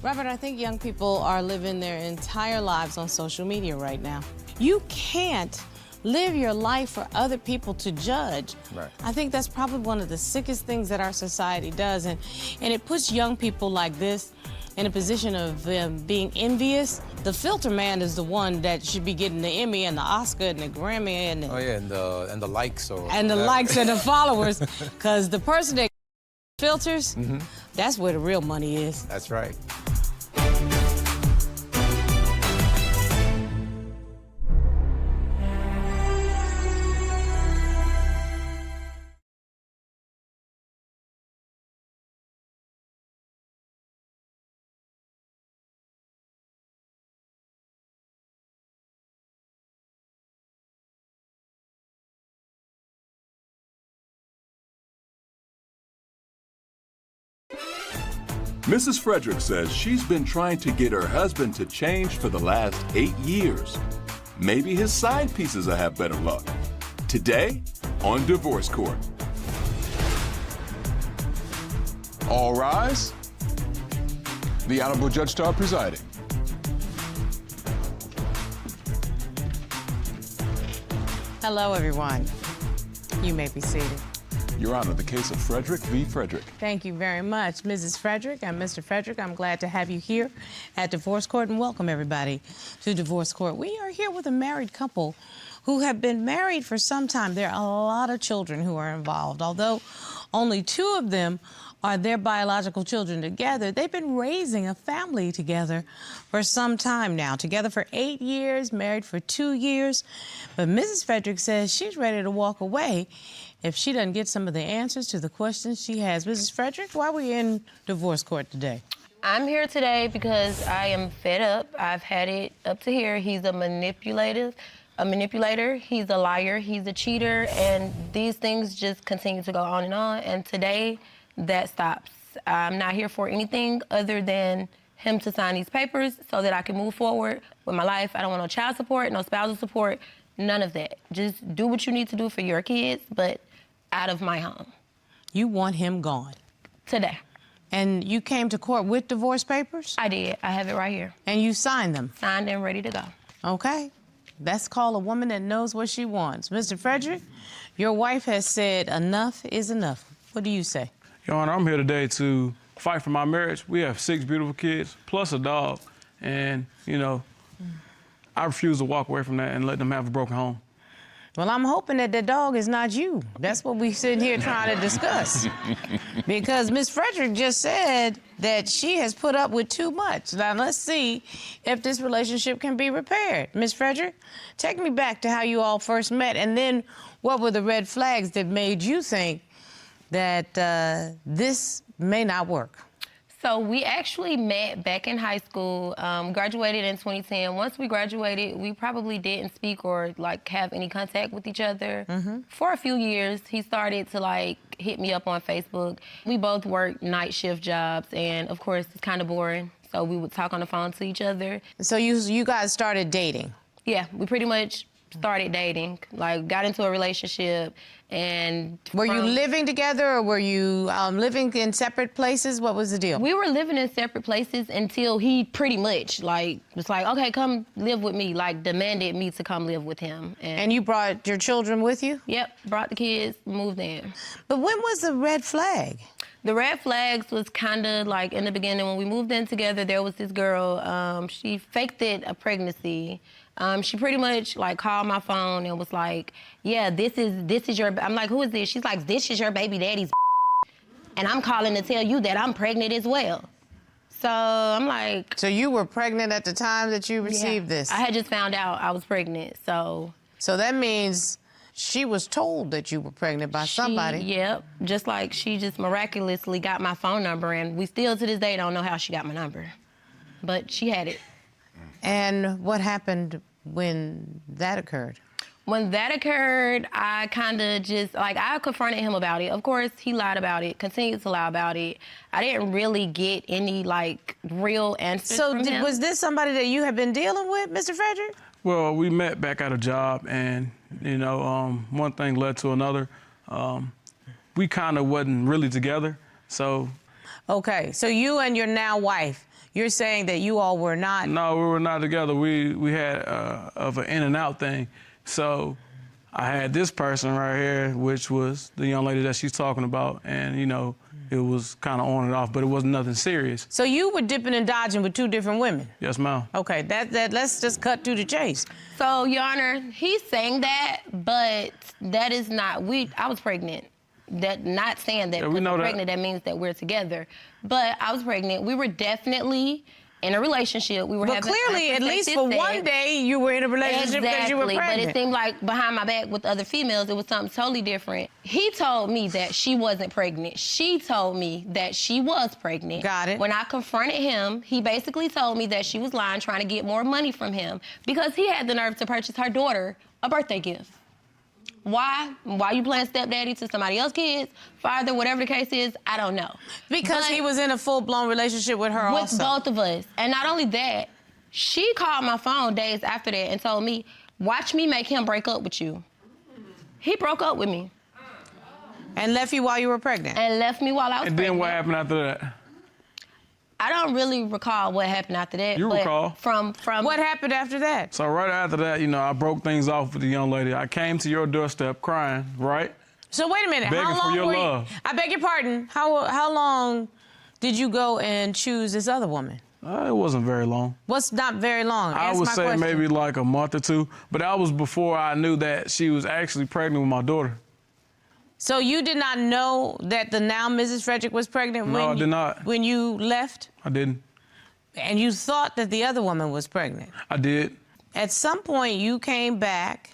Robert, I think young people are living their entire lives on social media right now. You can't live your life for other people to judge. Right. I think that's probably one of the sickest things that our society does, and it puts young people like this in a position of being envious. The filter man is the one that should be getting the Emmy and the Oscar and the Grammy and the, Oh yeah, and the likes or and the likes and the followers, because the person that filters, that's where the real money is. That's right. Mrs. Frederick says she's been trying to get her husband to change for the last 8 years. Maybe his side pieces will have better luck. Today on Divorce Court. All rise. The Honorable Judge Starr presiding. Hello, everyone. You may be seated. Your Honor, the case of Frederick v. Frederick. Thank you very much, Mrs. Frederick and Mr. Frederick. I'm glad to have you here at Divorce Court, and welcome everybody to Divorce Court. We are here with a married couple who have been married for some time. There are a lot of children who are involved. Although only 2 of them are their biological children together, they've been raising a family together for some time now. Together for 8 years, married for 2 years. But Mrs. Frederick says she's ready to walk away if she doesn't get some of the answers to the questions she has. Mrs. Frederick, why are we in Divorce Court today? I'm here today because I am fed up. I've had it up to here. He's a manipulator. He's a liar. He's a cheater. And these things just continue to go on. And today, that stops. I'm not here for anything other than him to sign these papers so that I can move forward with my life. I don't want no child support, no spousal support, none of that. Just do what you need to do for your kids, but out of my home. You want him gone? Today. And you came to court with divorce papers? I did. I have it right here. And you signed them? Signed and ready to go. Okay. That's called a woman that knows what she wants. Mr. Frederick, your wife has said enough is enough. What do you say? Your Honor, I'm here today to fight for my marriage. We have 6 beautiful kids, plus a dog. And, you know, I refuse to walk away from that and let them have a broken home. Well, I'm hoping that the dog is not you. That's what we sitting here trying to discuss. Because Miss Frederick just said that she has put up with too much. Now, let's see if this relationship can be repaired. Miss Frederick, take me back to how you all first met, and then what were the red flags that made you think that this may not work? So we actually met back in high school, graduated in 2010. Once we graduated, we probably didn't speak or like have any contact with each other. For a few years, he started to like hit me up on Facebook. We both worked night shift jobs, and of course, it's kind of boring. So we would talk on the phone to each other. So you guys started dating? Yeah, we pretty much started dating, like got into a relationship. And were you living together, or were you living in separate places? What was the deal? We were living in separate places until he pretty much like was like, okay, come live with me, like demanded me to come live with him. And you brought your children with you? Yep, brought the kids, moved in. But when was the red flag? The red flags was kind of like in the beginning when we moved in together. There was this girl. She faked it a pregnancy. She pretty much like called my phone and was like, "Yeah, this is your." I'm like, "Who is this?" She's like, "This is your baby daddy's," and I'm calling to tell you that I'm pregnant as well. So I'm like. So you were pregnant at the time that you received this? I had just found out I was pregnant. So that means she was told that you were pregnant by somebody. Yep. Just like she just miraculously got my phone number, and we still to this day don't know how she got my number, but she had it. And what happened when that occurred? When that occurred, I kind of just, like, I confronted him about it. Of course, he lied about it, continued to lie about it. I didn't really get any, like, real answers from him. Was this somebody that you had been dealing with, Mr. Frederick? Well, we met back at a job, and, you know, one thing led to another. We kind of wasn't really together, so. Okay, so you and your now wife, you're saying that you all were not? No, we were not together. We had of an in and out thing. So I had this person right here, which was the young lady that she's talking about, and you know, it was kind of on and off, but it wasn't nothing serious. So you were dipping and dodging with 2 different women? Yes, ma'am. Okay, let's just cut to the chase. So, Your Honor, he's saying that, but that is not, I was pregnant. That not saying that because I'm pregnant, that means that we're together. But I was pregnant. We were definitely in a relationship. We were but having clearly, at least for one day, you were in a relationship because you were pregnant. But it seemed like behind my back with other females, it was something totally different. He told me that she wasn't pregnant. She told me that she was pregnant. Got it. When I confronted him, he basically told me that she was lying, trying to get more money from him because he had the nerve to purchase her daughter a birthday gift. Why? Why you playing stepdaddy to somebody else's kids, father, whatever the case is, I don't know. Because he was in a full-blown relationship with her also. With both of us. And not only that, she called my phone days after that and told me, watch me make him break up with you. He broke up with me. And left you while you were pregnant? And left me while I was pregnant. And then what happened after that? I don't really recall what happened after that. You recall. From what happened after that? So right after that, you know, I broke things off with the young lady. I came to your doorstep crying, right? So wait a minute. Begging how long for your were love. I beg your pardon. How long did you go and choose this other woman? It wasn't very long. What's not very long? I would say maybe like a month or 2, but that was before I knew that she was actually pregnant with my daughter. So you did not know that the now Mrs. Frederick was pregnant No, I did not. When you left? I didn't. And you thought that the other woman was pregnant? I did. At some point, you came back,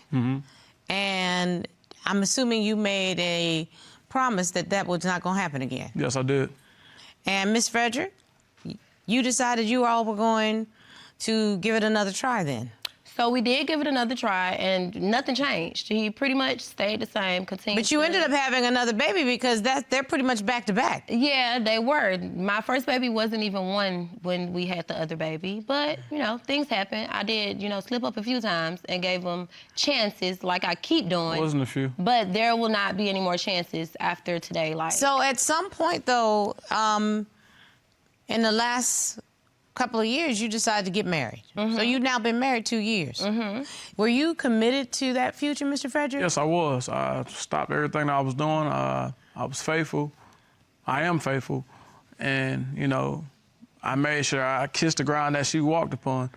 and I'm assuming you made a promise that that was not going to happen again. Yes, I did. And Miss Frederick, you decided you all were going to give it another try then? So we did give it another try, and nothing changed. He pretty much stayed the same, continued. But you ended up having another baby because they're pretty much back to back. Yeah, they were. My first baby wasn't even one when we had the other baby. But, you know, things happen. I did, you know, slip up a few times and gave them chances like I keep doing. It wasn't a few. But there will not be any more chances after today. Like. So at some point, though, in the last couple of years, you decided to get married. So you've now been married 2 years. Were you committed to that future, Mr. Frederick? Yes, I was. I stopped everything that I was doing. I was faithful. I am faithful. And, you know, I made sure I kissed the ground that she walked upon.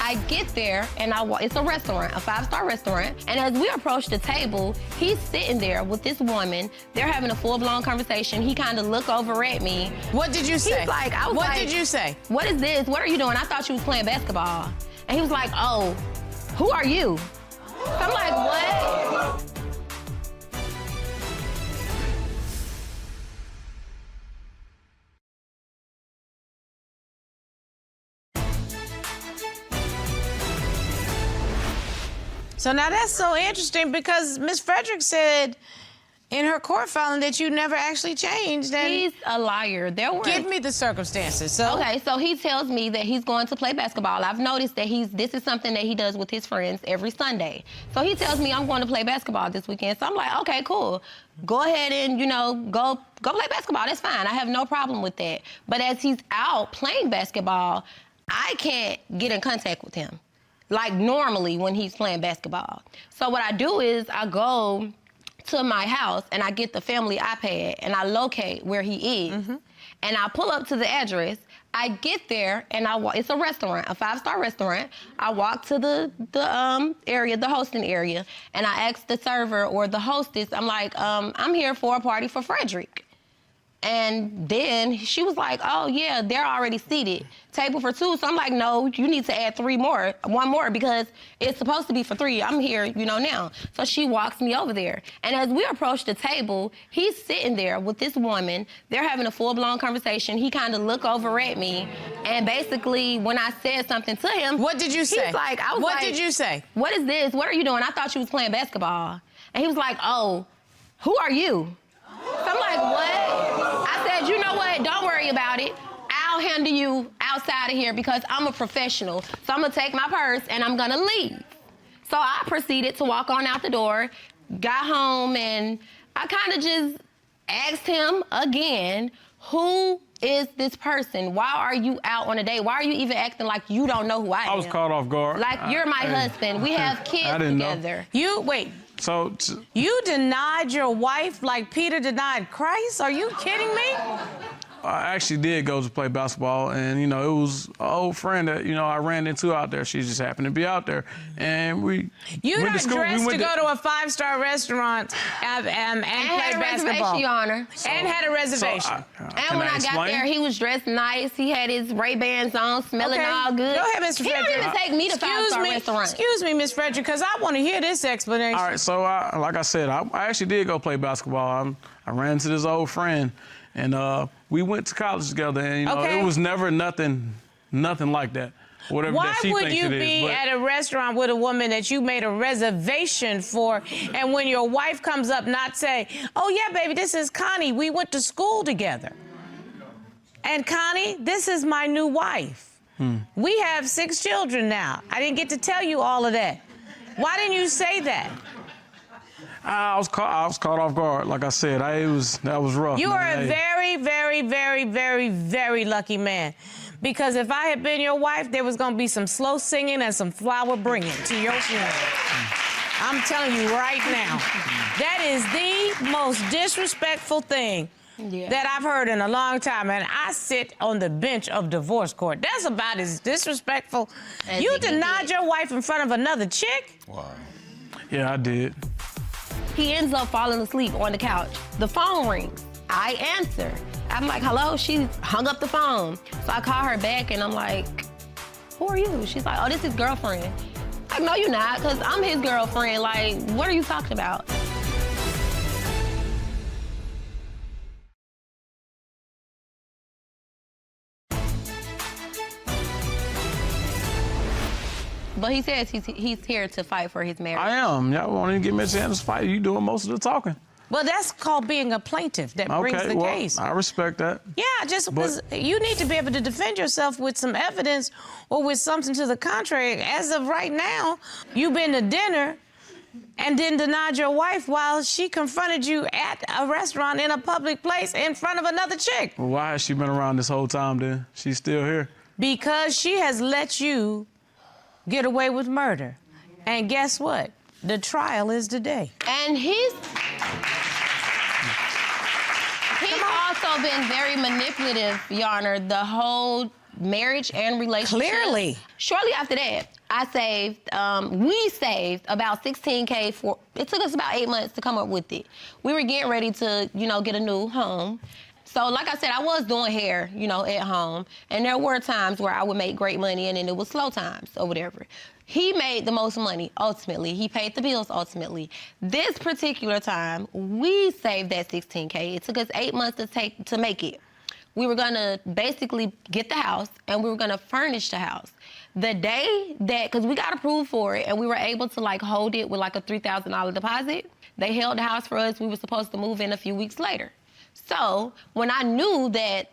I get there, and it's a restaurant, a 5-star restaurant, and as we approach the table, he's sitting there with this woman. They're having a full-blown conversation. He kind of looked over at me. What did you say? He's like, What did you say? What is this? What are you doing? I thought you was playing basketball. And he was like, oh, who are you? So I'm like, what? So now that's so interesting because Ms. Frederick said in her court filing that you never actually changed. And He's a liar. Give me the circumstances. Okay, so he tells me that he's going to play basketball. I've noticed that this is something that he does with his friends every Sunday. So he tells me I'm going to play basketball this weekend. So I'm like, okay, cool. Go ahead and, you know, go play basketball. That's fine. I have no problem with that. But as he's out playing basketball, I can't get in contact with him like normally when he's playing basketball. So what I do is I go to my house and I get the family iPad and I locate where he is. And I pull up to the address. I get there and it's a restaurant, a 5-star restaurant. I walk to the area, the hosting area, and I ask the server or the hostess, I'm like, I'm here for a party for Frederick. And then she was like, oh, yeah, they're already seated. Table for 2. So I'm like, no, you need to add 1 more, because it's supposed to be for 3. I'm here, you know, now. So she walks me over there. And as we approach the table, he's sitting there with this woman. They're having a full-blown conversation. He kind of looked over at me. And basically, when I said something to him... What did you say? He's like, What did you say? What is this? What are you doing? I thought you was playing basketball. And he was like, oh, who are you? So I'm like, what? I said, you know what? Don't worry about it. I'll handle you outside of here because I'm a professional. So I'm going to take my purse and I'm going to leave. So I proceeded to walk on out the door, got home, and I kind of just asked him again, who is this person? Why are you out on a date? Why are you even acting like you don't know who I am? I was caught off guard. Like, you're my husband. We have kids together. Wait. So you denied your wife like Peter denied Christ? Are you kidding me? I actually did go to play basketball, and, you know, it was an old friend that, you know, I ran into out there. She just happened to be out there, and we You're went not to school. dressed to go to a 5-star restaurant and play basketball. Your Honor. And had a reservation. And when I got there, he was dressed nice. He had his Ray-Bans on, smelling all good. Go ahead, Mr. Frederick. He didn't even take me to 5-star restaurant. Excuse me, Miss Frederick, because I want to hear this explanation. All right, so like I said, I actually did go play basketball. I ran into this old friend, and we went to college together, and, you know, it was never nothing like that. Whatever Why that she would thinks you it is, be but at a restaurant with a woman that you made a reservation for, and when your wife comes up, not say, oh, yeah, baby, this is Connie. We went to school together. And Connie, this is my new wife. We have 6 children now. I didn't get to tell you all of that. Why didn't you say that? I was caught off guard. Like I said, that was rough. You are a man. very, very, very, very, very lucky man. Because if I had been your wife, there was going to be some slow singing and some flower bringing to your funeral. I'm telling you right now. That is the most disrespectful thing that I've heard in a long time. And I sit on the bench of divorce court. That's about as disrespectful. You denied your wife in front of another chick? Wow. Yeah, I did. He ends up falling asleep on the couch. The phone rings. I answer. I'm like, hello? She hung up the phone. So I call her back, and I'm like, who are you? She's like, oh, this is his girlfriend. Like, no, you're not, because I'm his girlfriend. Like, what are you talking about? But he says he's here to fight for his marriage. I am. Y'all won't even give me a chance to fight. You doing most of the talking. Well, that's called being a plaintiff that brings the case. I respect that. Yeah, you need to be able to defend yourself with some evidence or with something to the contrary. As of right now, you've been to dinner and then denied your wife while she confronted you at a restaurant in a public place in front of another chick? Well, why has she been around this whole time then? She's still here. Because she has let you get away with murder. And guess what? The trial is today. And he's also been very manipulative, Your Honor, the whole marriage and relationship. Clearly. Shortly after that, we saved about $16K for, it took us about 8 months to come up with it. We were getting ready to, get a new home. So like I said, I was doing hair, at home. And there were times where I would make great money and then it was slow times or whatever. He made the most money, ultimately. He paid the bills, ultimately. This particular time, we saved that $16K. It took us 8 months to make it. We were gonna basically get the house and we were gonna furnish the house. The day that, because we got approved for it and we were able to hold it with a $3,000 deposit, they held the house for us. We were supposed to move in a few weeks later. So when I knew that,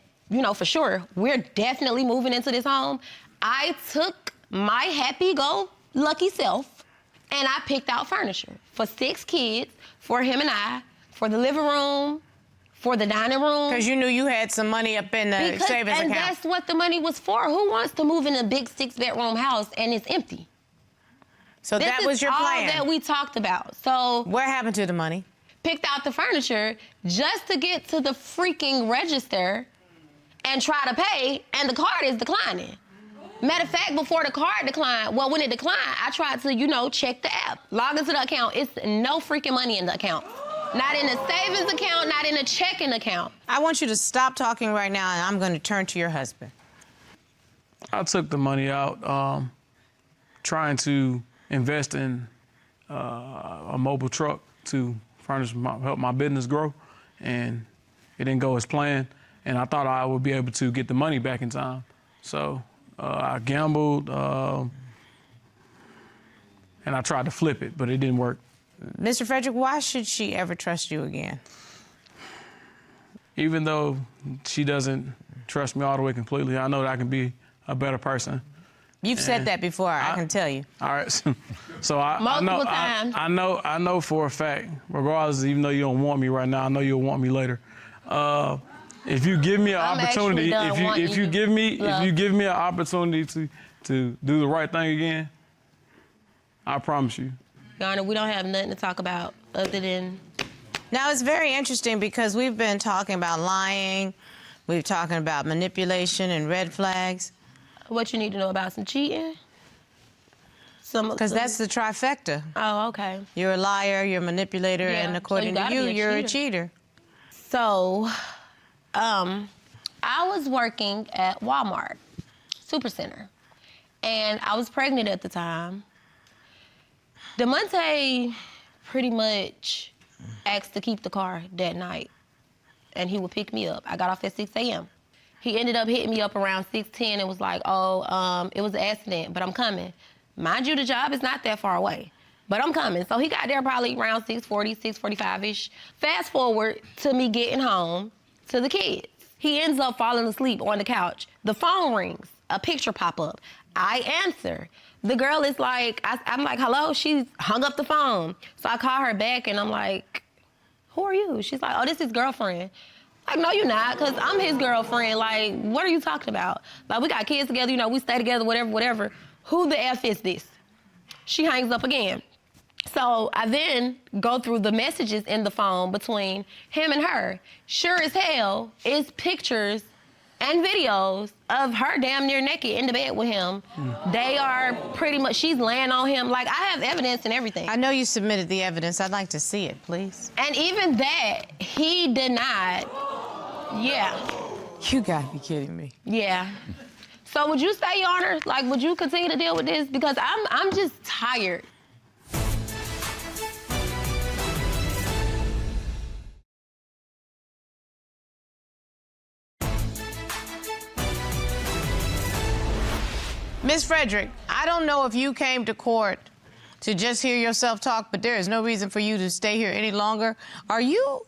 for sure, we're definitely moving into this home, I took my happy-go-lucky self and I picked out furniture for 6 kids, for him and I, for the living room, for the dining room. Because you knew you had some money up in the savings account. And that's what the money was for. Who wants to move in a big 6-bedroom house and it's empty? So that was your plan. This is all that we talked about. So what happened to the money? Picked out the furniture just to get to the freaking register and try to pay, and the card is declining. Matter of fact, before the card declined, when it declined, I tried to, check the app, log into the account. It's no freaking money in the account. Not in the savings account, not in the checking account. I want you to stop talking right now, and I'm going to turn to your husband. I took the money out trying to invest in a mobile truck to help my business grow, and it didn't go as planned. And I thought I would be able to get the money back in time. So I gambled, and I tried to flip it, but it didn't work. Mr. Frederick, why should she ever trust you again? Even though she doesn't trust me all the way completely, I know that I can be a better person. You've said that before, I can tell you. All right, so I know for a fact, regardless, even though you don't want me right now, I know you'll want me later. If you give me an opportunity, if you give me an opportunity to do the right thing again, I promise you. Your Honor, we don't have nothing to talk about other than... Now, it's very interesting because we've been talking about lying, we've talking about manipulation and red flags. What you need to know about some cheating? Because that's the trifecta. Oh, okay. You're a liar, you're a manipulator, and according to you, you're a cheater. So, I was working at Walmart Supercenter, and I was pregnant at the time. DeMonte pretty much asked to keep the car that night, and he would pick me up. I got off at 6 a.m. He ended up hitting me up around 6:10 and was like, it was an accident, but I'm coming. Mind you, the job is not that far away, but I'm coming. So he got there probably around 6:40, 6:45-ish. Fast forward to me getting home to the kids. He ends up falling asleep on the couch. The phone rings, a picture pop up. I answer. The girl is like, I'm like, hello? She's hung up the phone. So I call her back and I'm like, who are you? She's like, oh, this is his girlfriend. Like, no, you're not, because I'm his girlfriend. Like, what are you talking about? Like, we got kids together, we stay together, whatever. Who the F is this? She hangs up again. So I then go through the messages in the phone between him and her. Sure as hell, it's pictures and videos of her damn near naked in the bed with him. They are pretty much, she's laying on him. Like, I have evidence and everything. I know you submitted the evidence. I'd like to see it, please. And even that, he denied. Yeah. You gotta be kidding me. Yeah. So would you say, Your Honor, like, would you continue to deal with this? Because I'm just tired. Ms. Frederick, I don't know if you came to court to just hear yourself talk, but there is no reason for you to stay here any longer. Are you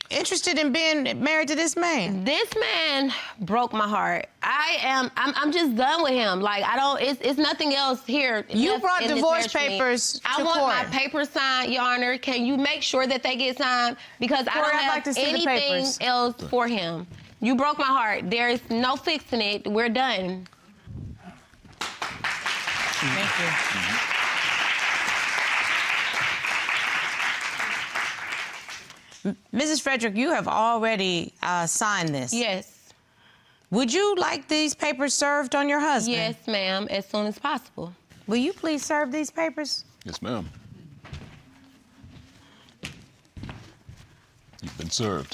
interested in being married to this man? This man broke my heart. I'm just done with him. Like, I don't, it's nothing else here. You brought divorce papers to I want court. my papers signed, Your Honor. Can you make sure that they get signed? Because I don't I'd have like to see the anything papers. else for him. You broke my heart. There is no fixing it. We're done. Thank you. Mrs. Frederick, you have already signed this. Yes. Would you like these papers served on your husband? Yes, ma'am, as soon as possible. Will you please serve these papers? Yes, ma'am. You've been served.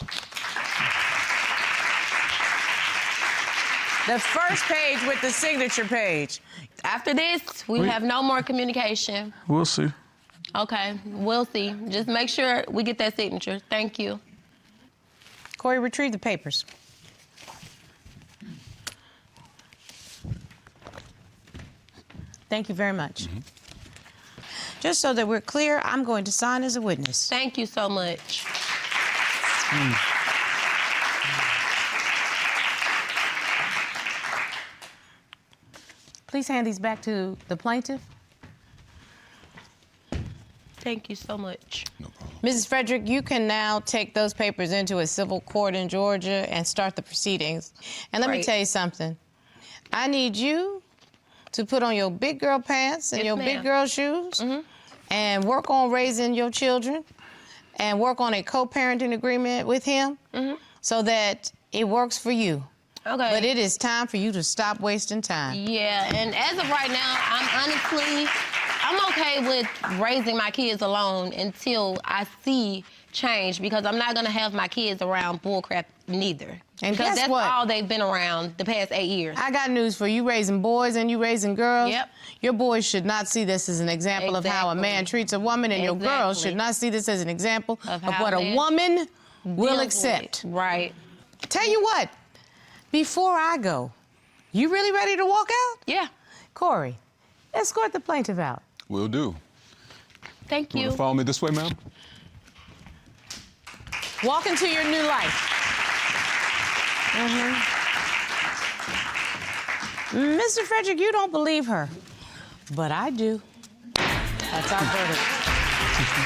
The first page with the signature page. After this, we have no more communication. We'll see. Okay, we'll see. Just make sure we get that signature. Thank you. Corey, retrieve the papers. Thank you very much. Just so that we're clear, I'm going to sign as a witness. Thank you so much. Please hand these back to the plaintiff. Thank you so much. No problem. Mrs. Frederick, you can now take those papers into a civil court in Georgia and start the proceedings. And let me Right. tell you something. I need you to put on your big girl pants and Yes, your ma'am. big girl shoes and work on raising your children and work on a co-parenting agreement with him so that it works for you. Okay. But it is time for you to stop wasting time. Yeah, and as of right now, I'm okay with raising my kids alone until I see change, because I'm not gonna have my kids around bullcrap neither. And because guess that's what? all they've been around the past 8 years. I got news for you. You raising boys and you raising girls. Yep. Your boys should not see this as an example of how a man Exactly. treats a woman, and your girls Exactly. should not see this as an example of how what a men woman will Deals with accept. it. Right. Tell you what, before I go, you really ready to walk out? Yeah. Corey, escort the plaintiff out. Will do. Thank You you. want to follow me this way, ma'am? Walk into your new life. Mr. Frederick, you don't believe her, but I do. That's our verdict.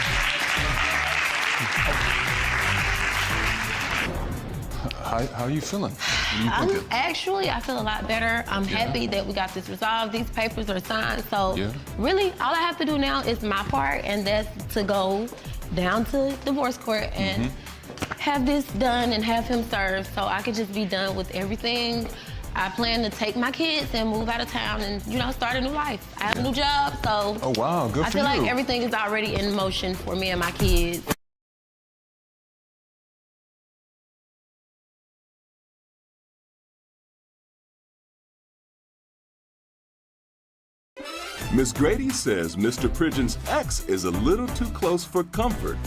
How are you feeling? What do you think? I feel a lot better. I'm happy that we got this resolved. These papers are signed. So really, all I have to do now is my part, and that's to go down to divorce court and have this done and have him served, so I could just be done with everything. I plan to take my kids and move out of town and, start a new life. I have a new job, so Oh, wow. Good I for feel you. like everything is already in motion for me and my kids. Miss Grady says Mr. Pridgeon's ex is a little too close for comfort,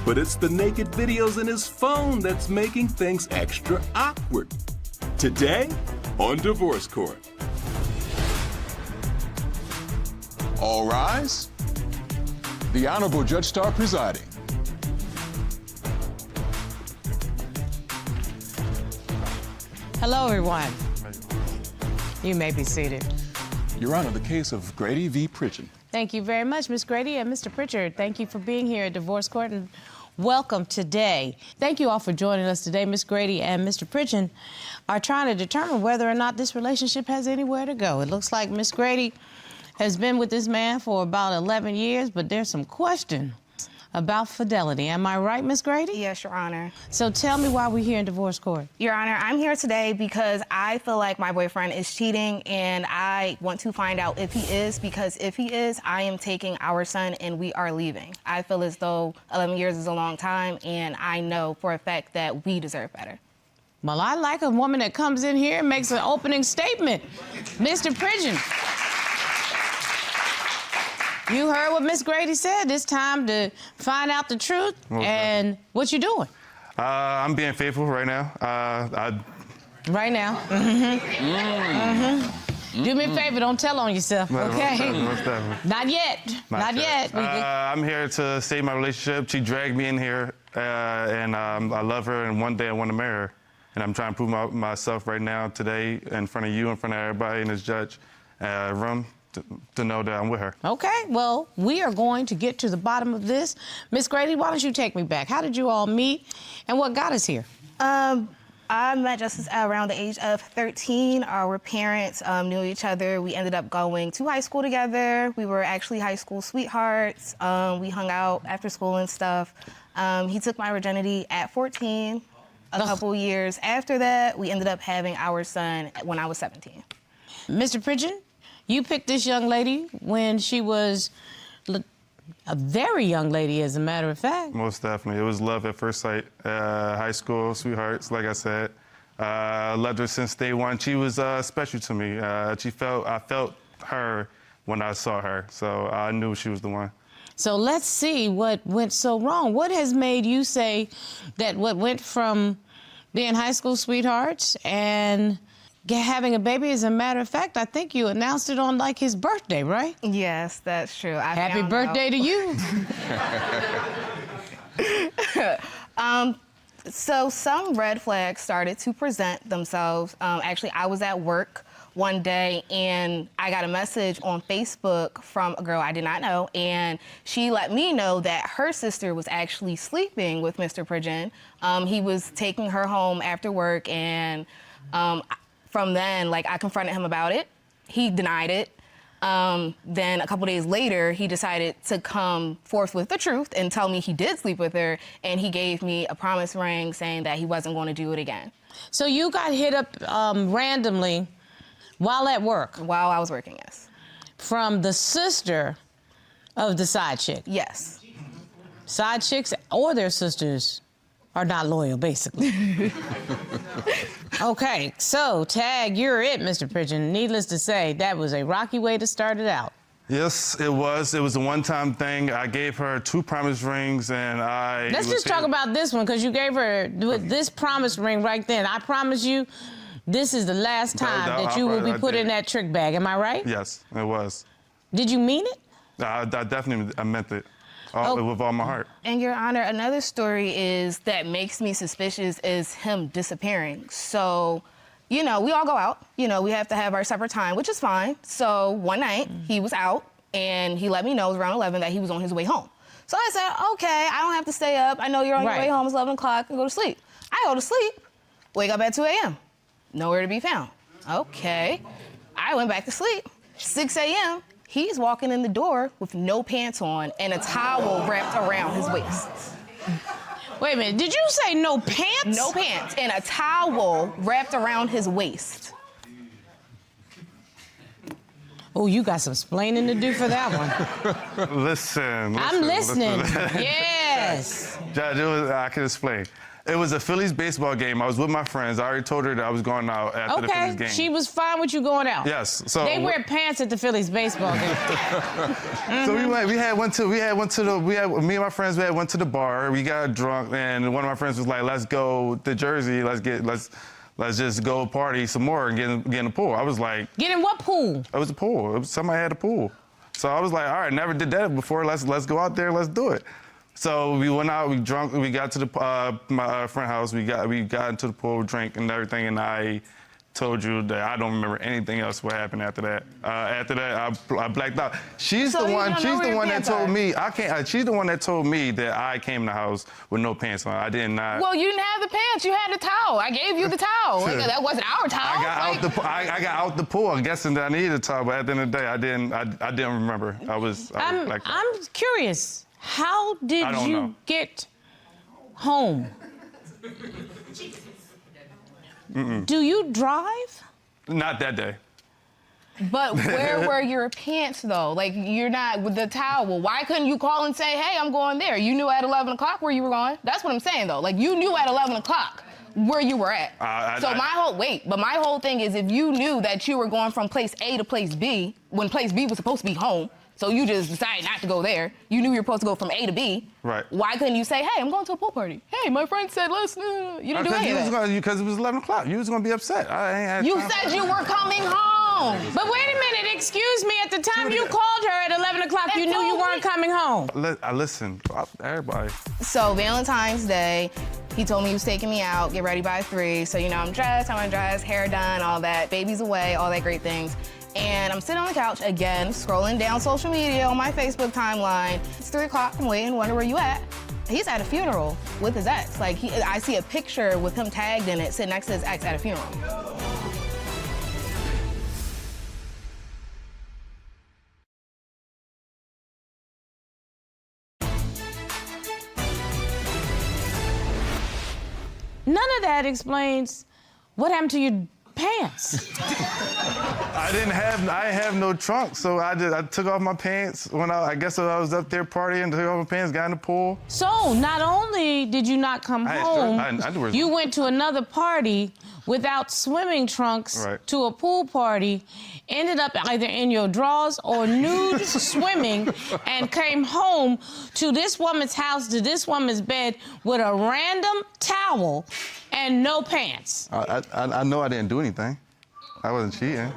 but it's the naked videos in his phone that's making things extra awkward. Today on Divorce Court. All rise. The Honorable Judge Starr presiding. Hello, everyone. You may be seated. Your Honor, the case of Grady v. Pridgeon. Thank you very much, Miss Grady and Mr. Pritchard. Thank you for being here at Divorce Court, and welcome today. Thank you all for joining us today. Miss Grady and Mr. Pritchard are trying to determine whether or not this relationship has anywhere to go. It looks like Miss Grady has been with this man for about 11 years, but there's some question about fidelity. Am I right, Miss Grady? Yes, Your Honor. So tell me why we're here in divorce court. Your Honor, I'm here today because I feel like my boyfriend is cheating, and I want to find out if he is, because if he is, I am taking our son and we are leaving. I feel as though 11 years is a long time, and I know for a fact that we deserve better. Well, I like a woman that comes in here and makes an opening statement. Mr. Pridgeon. You heard what Miss Grady said. It's time to find out the truth. And what you doing? I'm being faithful right now. Right now. Do me a favor, don't tell on yourself, okay? Most definitely. Not yet. Not yet. I'm here to save my relationship. She dragged me in here, and I love her, and one day I want to marry her. And I'm trying to prove myself right now, today, in front of you, in front of everybody in this judge room, to know that I'm with her. Okay, well, we are going to get to the bottom of this. Miss Grady, why don't you take me back? How did you all meet, and what got us here? I met Justice around the age of 13. Our parents knew each other. We ended up going to high school together. We were actually high school sweethearts. We hung out after school and stuff. He took my virginity at 14. A couple years after that, we ended up having our son when I was 17. Mr. Pridgeon, you picked this young lady when she was a very young lady, as a matter of fact. Most definitely. It was love at first sight. High school sweethearts, like I said. I loved her since day one. She was special to me. I felt her when I saw her, so I knew she was the one. So let's see what went so wrong. What has made you say that what went from being high school sweethearts and having a baby? As a matter of fact, I think you announced it on like his birthday, right? Yes, that's true. Happy birthday to you. So some red flags started to present themselves. Actually, I was at work one day and I got a message on Facebook from a girl I did not know, and she let me know that her sister was actually sleeping with Mr. Pridgeon. He was taking her home after work, and from then, like, I confronted him about it. He denied it. Then a couple days later, he decided to come forth with the truth and tell me he did sleep with her, and he gave me a promise ring saying that he wasn't going to do it again. So you got hit up randomly while at work? While I was working, yes. From the sister of the side chick? Yes. Side chicks or their sisters are not loyal, basically. Okay, so Tag, you're it, Mr. Pridgeon. Needless to say, that was a rocky way to start it out. Yes, it was. It was a one-time thing. I gave her 2 promise rings, and Let's just talk about this one, because you gave her this promise ring right then. I promise you, this is the last time that you will be put in that trick bag. Am I right? Yes, it was. Did you mean it? I definitely meant it. With all my heart. And Your Honor, another story is that makes me suspicious is him disappearing. So, you know, we all go out. You know, we have to have our separate time, which is fine. So one night he was out and he let me know it was around 11 that he was on his way home. So I said, okay, I don't have to stay up. I know you're on your way home. It's 11 o'clock and go to sleep. I go to sleep, wake up at 2 a.m. Nowhere to be found. Okay. I went back to sleep. 6 a.m. He's walking in the door with no pants on and a towel wrapped around his waist. Wait a minute, did you say no pants? No pants, and a towel wrapped around his waist. Oh, you got some explaining to do for that one. Listen. I'm listening. Yes. Judge, I can explain. It was a Phillies baseball game. I was with my friends. I already told her that I was going out after the Phillies game. She was fine with you going out. Yes. So they wear pants at the Phillies baseball game. So me and my friends went to the bar. We got drunk, and one of my friends was like, "Let's go to Jersey. Let's just go party some more and get in the pool." I was like, "Get in what pool?" It was a pool. Somebody had a pool. So I was like, "All right, never did that before. Let's go out there. Let's do it." So we went out, we drunk, we got to my friend's house, we got into the pool, drank and everything, and I told you that I don't remember anything else what happened after that. After that, I blacked out. She's the one that told me she's the one that told me that I came in the house with no pants on. I did not. Well, you didn't have the pants, you had the towel. I gave you the towel. Like, that wasn't our towel. I got out the pool, guessing that I needed a towel, but at the end of the day, I didn't remember. I'm curious. How did you get home? Do you drive? Not that day. But where were your pants, though? Like, you're not with the towel. Why couldn't you call and say, hey, I'm going there? You knew at 11 o'clock where you were going. That's what I'm saying, though. Like, you knew at 11 o'clock where you were at. My whole thing is, if you knew that you were going from place A to place B, when place B was supposed to be home, so you just decided not to go there. You knew you were supposed to go from A to B. Right. Why couldn't you say, hey, I'm going to a pool party? Hey, my friend said, listen, you didn't do any of that. Because it was 11 o'clock. You was going to be upset. You said you were coming home. home. But wait a minute, excuse me. At the time you called her at 11 o'clock, you knew you weren't coming home. Listen, everybody. So Valentine's Day, he told me he was taking me out, get ready by 3. So, you know, I'm dressed, hair done, all that, baby's away, all that great things. And I'm sitting on the couch again, scrolling down social media on my Facebook timeline. It's 3 o'clock, I'm waiting, wonder where you at. He's at a funeral with his ex. Like, I see a picture with him tagged in it, sitting next to his ex at a funeral. None of that explains what happened to your pants. I didn't have no trunk, so I took off my pants I guess I was up there partying, took off my pants, got in the pool. So not only did you not come home, you went to another party without swimming trunks to a pool party, ended up either in your drawers or nude swimming, and came home to this woman's house, to this woman's bed with a random towel and no pants. I know I didn't do anything. I wasn't cheating.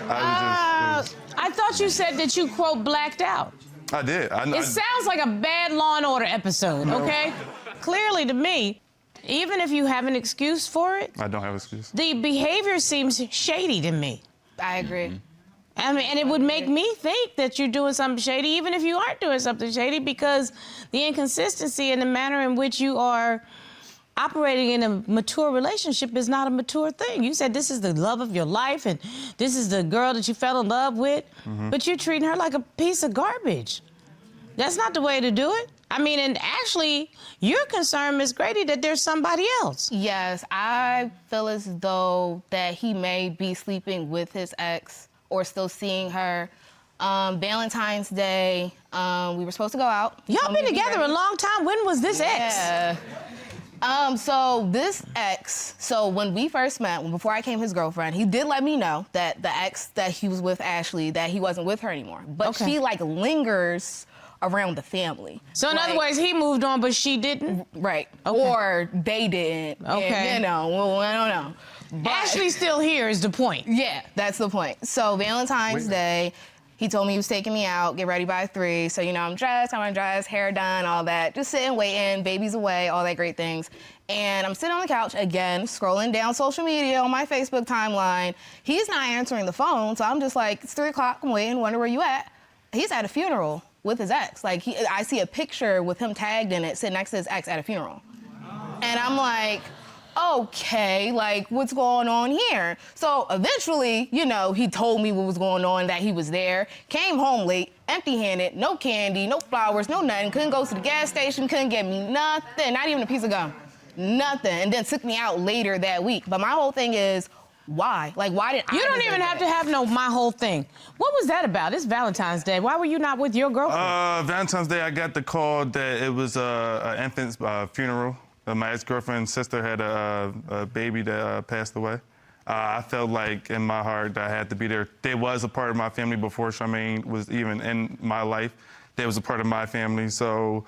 I thought you said that you, quote, blacked out. I did. It sounds like a bad Law and Order episode, okay? Clearly to me, even if you have an excuse for it, I don't have an excuse. The behavior seems shady to me. I agree. I mean, and it would make me think that you're doing something shady, even if you aren't doing something shady, because the inconsistency in the manner in which you are operating in a mature relationship is not a mature thing. You said this is the love of your life and this is the girl that you fell in love with, but you're treating her like a piece of garbage. That's not the way to do it. I mean, and actually, you're concerned, Miss Grady, that there's somebody else. Yes, I feel as though that he may be sleeping with his ex or still seeing her. Valentine's Day, we were supposed to go out. Y'all been together a long time. When was this ex? So this ex, so when we first met, before I became his girlfriend, he did let me know that the ex that he was with, Ashley, that he wasn't with her anymore. But she, like, lingers around the family. So in other words, he moved on, but she didn't? Right. Okay. Or they didn't. Okay. And, you know, well, I don't know. But Ashley's still here is the point. Yeah, that's the point. So Valentine's Day, he told me he was taking me out, get ready by 3. So, you know, I'm dressed, hair done, all that. Just sitting, waiting, baby's away, all that great things. And I'm sitting on the couch again, scrolling down social media on my Facebook timeline. He's not answering the phone, so I'm just like, it's 3 o'clock, I'm waiting, wonder where you at. He's at a funeral with his ex. Like, I see a picture with him tagged in it, sitting next to his ex at a funeral. And I'm like, okay, like, what's going on here? So eventually, you know, he told me what was going on, that he was there, came home late, empty-handed, no candy, no flowers, no nothing, couldn't go to the gas station, couldn't get me nothing, not even a piece of gum, nothing, and then took me out later that week. But my whole thing is, why? Like, why did I You don't even have to have my whole thing. What was that about? It's Valentine's Day. Why were you not with your girlfriend? Valentine's Day, I got the call that it was an infant's funeral. My ex-girlfriend's sister had a baby that passed away. I felt like in my heart that I had to be there. There was a part of my family before Charmaine was even in my life. There was a part of my family. So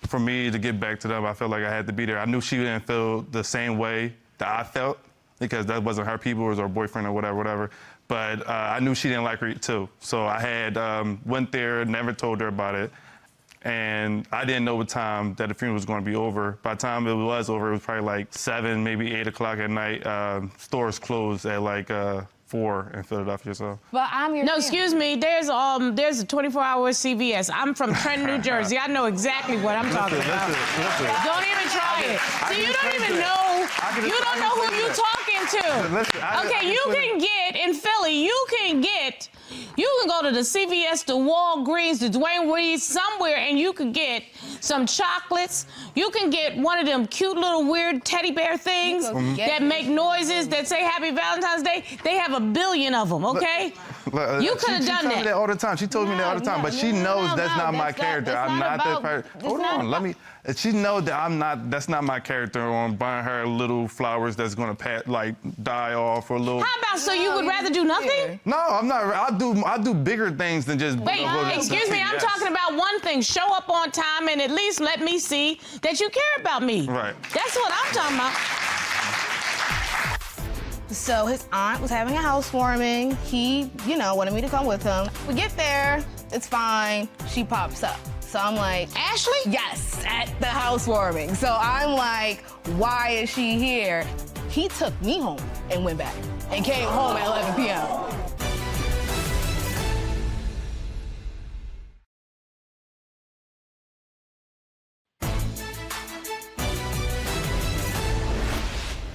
for me to get back to them, I felt like I had to be there. I knew she didn't feel the same way that I felt because that wasn't her people, it was her boyfriend or whatever. But I knew she didn't like her too. So I had went there, never told her about it. And I didn't know what time that the funeral was going to be over. By the time it was over, it was probably like 7, maybe 8 o'clock at night. Stores closed at like 4 in Philadelphia, so. But I'm your No, excuse me, there's a 24-hour CVS. I'm from Trenton, New Jersey. I know exactly what I'm talking about. Don't even try it. See, you don't even know, you don't know who you're talking to. Okay, you can get, in Philly, you can go to the CVS, the Walgreens, the Dwayne Reed, somewhere, and you can get some chocolates. You can get one of them cute little weird teddy bear things that make noises that say Happy Valentine's Day. They have a billion of them, okay? You could have done She told me that all the time. She told me that all the time, but she knows that's not my character. I'm not that person. Hold on, let me. She knows that that's not my character on buying her little flowers that's gonna die off or a little. How about so you would rather do nothing? No, I'm not. I do bigger things than just. Wait, excuse me. I'm talking about one thing. Show up on time and at least let me see that you care about me. Right. That's what I'm talking about. So his aunt was having a housewarming. He, wanted me to come with him. We get there, it's fine. She pops up. So I'm like, Ashley? Yes, at the housewarming. So I'm like, why is she here? He took me home and went back and came home at 11 p.m.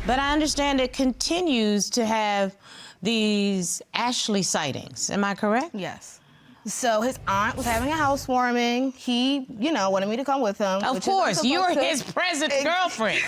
But I understand it continues to have these Ashley sightings. Am I correct? Yes. So his aunt was having a housewarming. He, wanted me to come with him. Of course, you're his present girlfriend.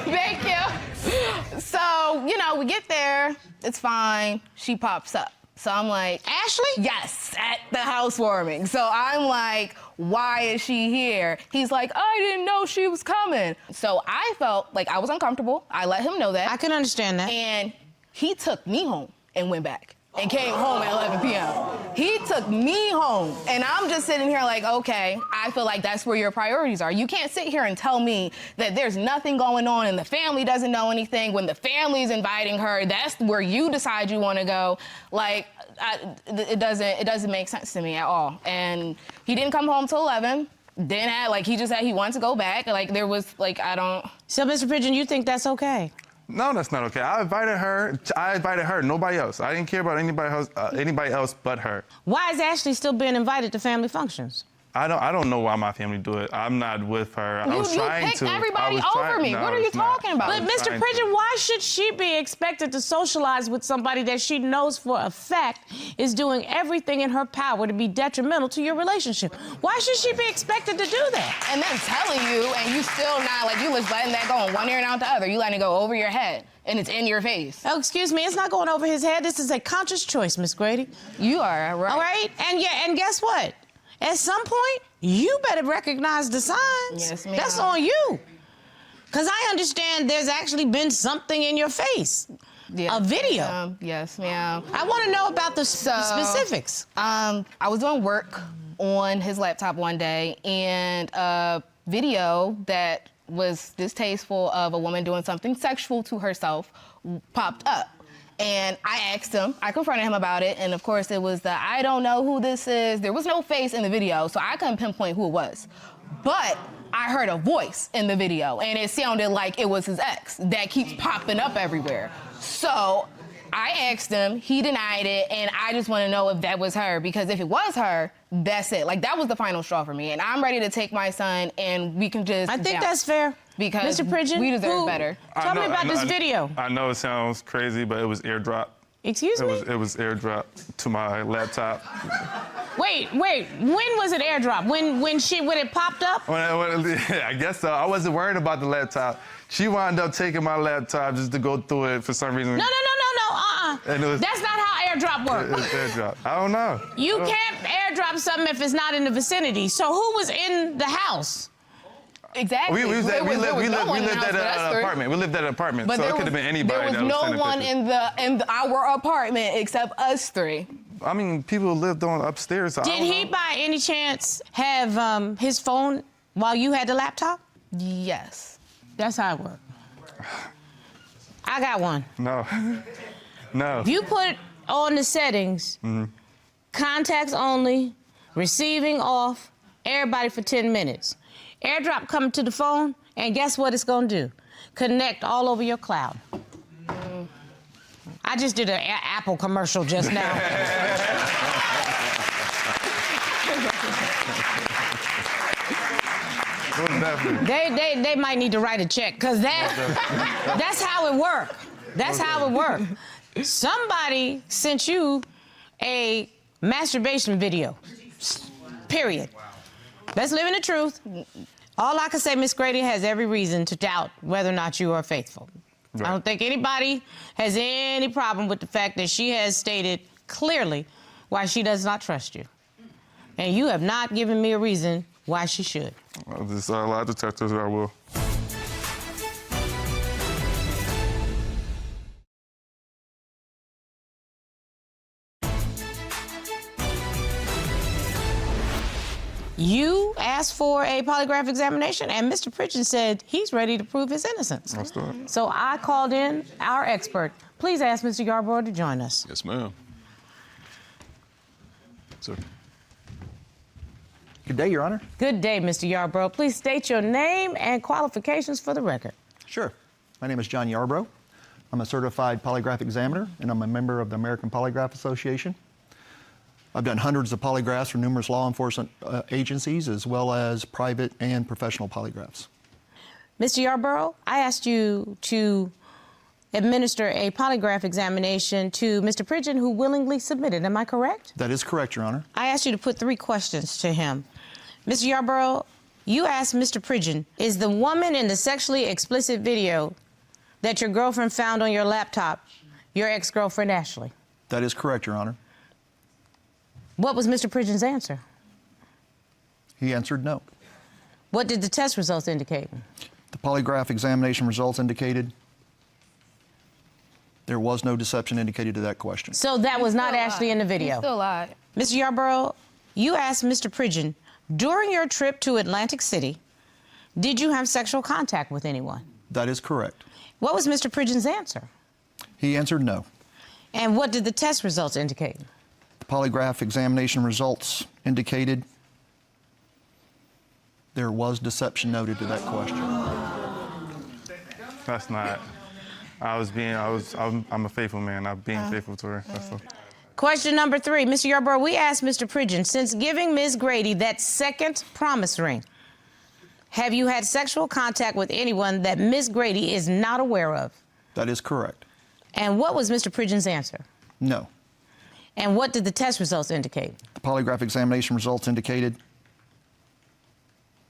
Thank you. So, we get there, it's fine. She pops up. So I'm like, Ashley? Yes, at the housewarming. So I'm like, why is she here? He's like, I didn't know she was coming. So I felt like I was uncomfortable. I let him know that. I can understand that. And he took me home and went back and came home at 11 p.m. He took me home. And I'm just sitting here like, okay, I feel like that's where your priorities are. You can't sit here and tell me that there's nothing going on and the family doesn't know anything. When the family's inviting her, that's where you decide you want to go. Like, it doesn't make sense to me at all. And he didn't come home till 11. He just said he wanted to go back. Like, there was, I don't... So, Mr. Pridgeon, you think that's okay? No, that's not okay. I invited her, nobody else. I didn't care about anybody else but her. Why is Ashley still being invited to family functions? I don't know why my family do it. I'm not with her. I was trying picked to. everybody over me. No, what are you talking about? But Mr. Pridgeon, why should she be expected to socialize with somebody that she knows for a fact is doing everything in her power to be detrimental to your relationship? Why should she be expected to do that? And then telling you, and you still not, you was letting that go in one ear and out the other. You letting it go over your head, and it's in your face. Oh, excuse me, it's not going over his head. This is a conscious choice, Miss Grady. You are, right? All right? And guess what? At some point, you better recognize the signs. Yes, ma'am. That's on you. Because I understand there's actually been something in your face. Yeah, a video. Yes, ma'am. I want to know about the specifics. I was doing work on his laptop one day, and a video that was distasteful of a woman doing something sexual to herself popped up. And I asked him, I confronted him about it, and of course it was I don't know who this is. There was no face in the video, so I couldn't pinpoint who it was. But I heard a voice in the video, and it sounded like it was his ex that keeps popping up everywhere. So I asked him, he denied it, and I just want to know if that was her, because if it was her, that's it. That was the final straw for me, and I'm ready to take my son, and we can just... I think that's fair. Because Mr. Pridgeon, we deserve better. Tell me about this video. I know it sounds crazy, but it was airdrop. Excuse me? It was airdrop to my laptop. Wait. When was it airdrop? When it popped up? I guess so. I wasn't worried about the laptop. She wound up taking my laptop just to go through it for some reason. No. That's not how airdrop works. It's airdrop. I don't know. You can't airdrop something if it's not in the vicinity. So who was in the house? Exactly. We lived at an apartment. We lived at an apartment, but so it could have been anybody. There was no one in our apartment except us three. I mean, people lived on upstairs. So Did he, by any chance, have his phone while you had the laptop? Yes. That's how it worked. I got one. No. If you put on the settings, contacts only, receiving off, everybody for 10 minutes. AirDrop coming to the phone, and guess what it's gonna do? Connect all over your cloud. I just did an Apple commercial just now. They might need to write a check, because that's how it works. That's how it works. Somebody sent you a masturbation video, period. Let's live in the truth. All I can say, Miss Grady has every reason to doubt whether or not you are faithful. Right. I don't think anybody has any problem with the fact that she has stated clearly why she does not trust you. And you have not given me a reason why she should. Well, there's a lot of detectives I will. You asked for a polygraph examination, and Mr. Pridgeon said he's ready to prove his innocence. Let's do it. So I called in our expert. Please ask Mr. Yarbrough to join us. Yes, ma'am. Sir. Good day, Your Honor. Good day, Mr. Yarbrough. Please state your name and qualifications for the record. Sure. My name is John Yarbrough. I'm a certified polygraph examiner, and I'm a member of the American Polygraph Association. I've done hundreds of polygraphs for numerous law enforcement agencies, as well as private and professional polygraphs. Mr. Yarbrough, I asked you to administer a polygraph examination to Mr. Pridgeon, who willingly submitted. Am I correct? That is correct, Your Honor. I asked you to put 3 questions to him. Mr. Yarbrough, you asked Mr. Pridgeon, is the woman in the sexually explicit video that your girlfriend found on your laptop your ex-girlfriend, Ashley? That is correct, Your Honor. What was Mr. Pridgeon's answer? He answered no. What did the test results indicate? The polygraph examination results indicated there was no deception indicated to that question. So that was not Ashley in the video? You still lied. Mr. Yarbrough, you asked Mr. Pridgeon, during your trip to Atlantic City, did you have sexual contact with anyone? That is correct. What was Mr. Pridgeon's answer? He answered no. And what did the test results indicate? The polygraph examination results indicated there was deception noted to that question. That's not. I'm a faithful man. I'm being faithful to her. That's all. Question number 3. Mr. Yarbrough, we asked Mr. Pridgeon, since giving Ms. Grady that second promise ring, have you had sexual contact with anyone that Ms. Grady is not aware of? That is correct. And what was Mr. Pridgeon's answer? No. And what did the test results indicate? The polygraph examination results indicated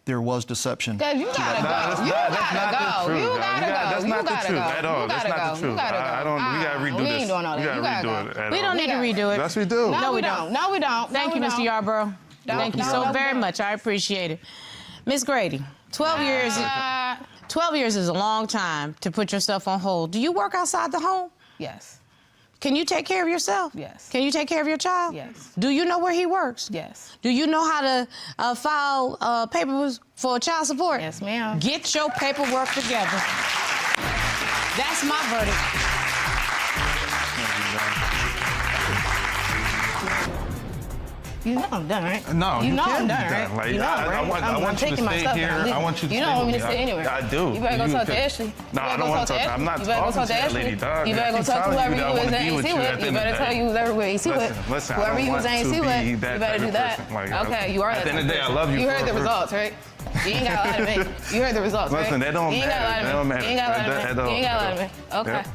there was deception. Dad, you gotta go. You gotta go. You gotta go. That's not the truth at all. That's not the truth. I don't. We gotta redo this. We ain't doing all that. We You gotta gotta redo go. it. We don't need to redo it. Yes, we do. No, we don't. No, we don't. Thank you, Mr. Yarbrough. Thank you so very much. I appreciate it. Ms. Grady, 12 years. 12 years is a long time to put yourself on hold. Do you work outside the home? Yes. Can you take care of yourself? Yes. Can you take care of your child? Yes. Do you know where he works? Yes. Do you know how to file papers for child support? Yes, ma'am. Get your paperwork together. That's my verdict. You know I'm done, right? No, you know can't I'm be done, right? Like, you know, I want you to taking my stay stuff here. and I'm leaving. I want you to You stay don't want me to with stay anywhere. I do. You better go talk to Ashley. No, I don't want to talk to her. I'm not talking to that lady, dog. You better go talk to whoever you was in AC with. You better tell you whoever AC with. Listen, whoever you was in AC with, you that better type do of that. person. Like, Okay, you are at that the end of the day, type of I love you. You heard the for- results, right? You ain't got to lie to me. You heard the results, right? Listen, that don't You ain't got to lie to me. matter. That don't matter. You ain't got to lie to me. That don't You ain't got to lie to matter. me. Okay. Yep.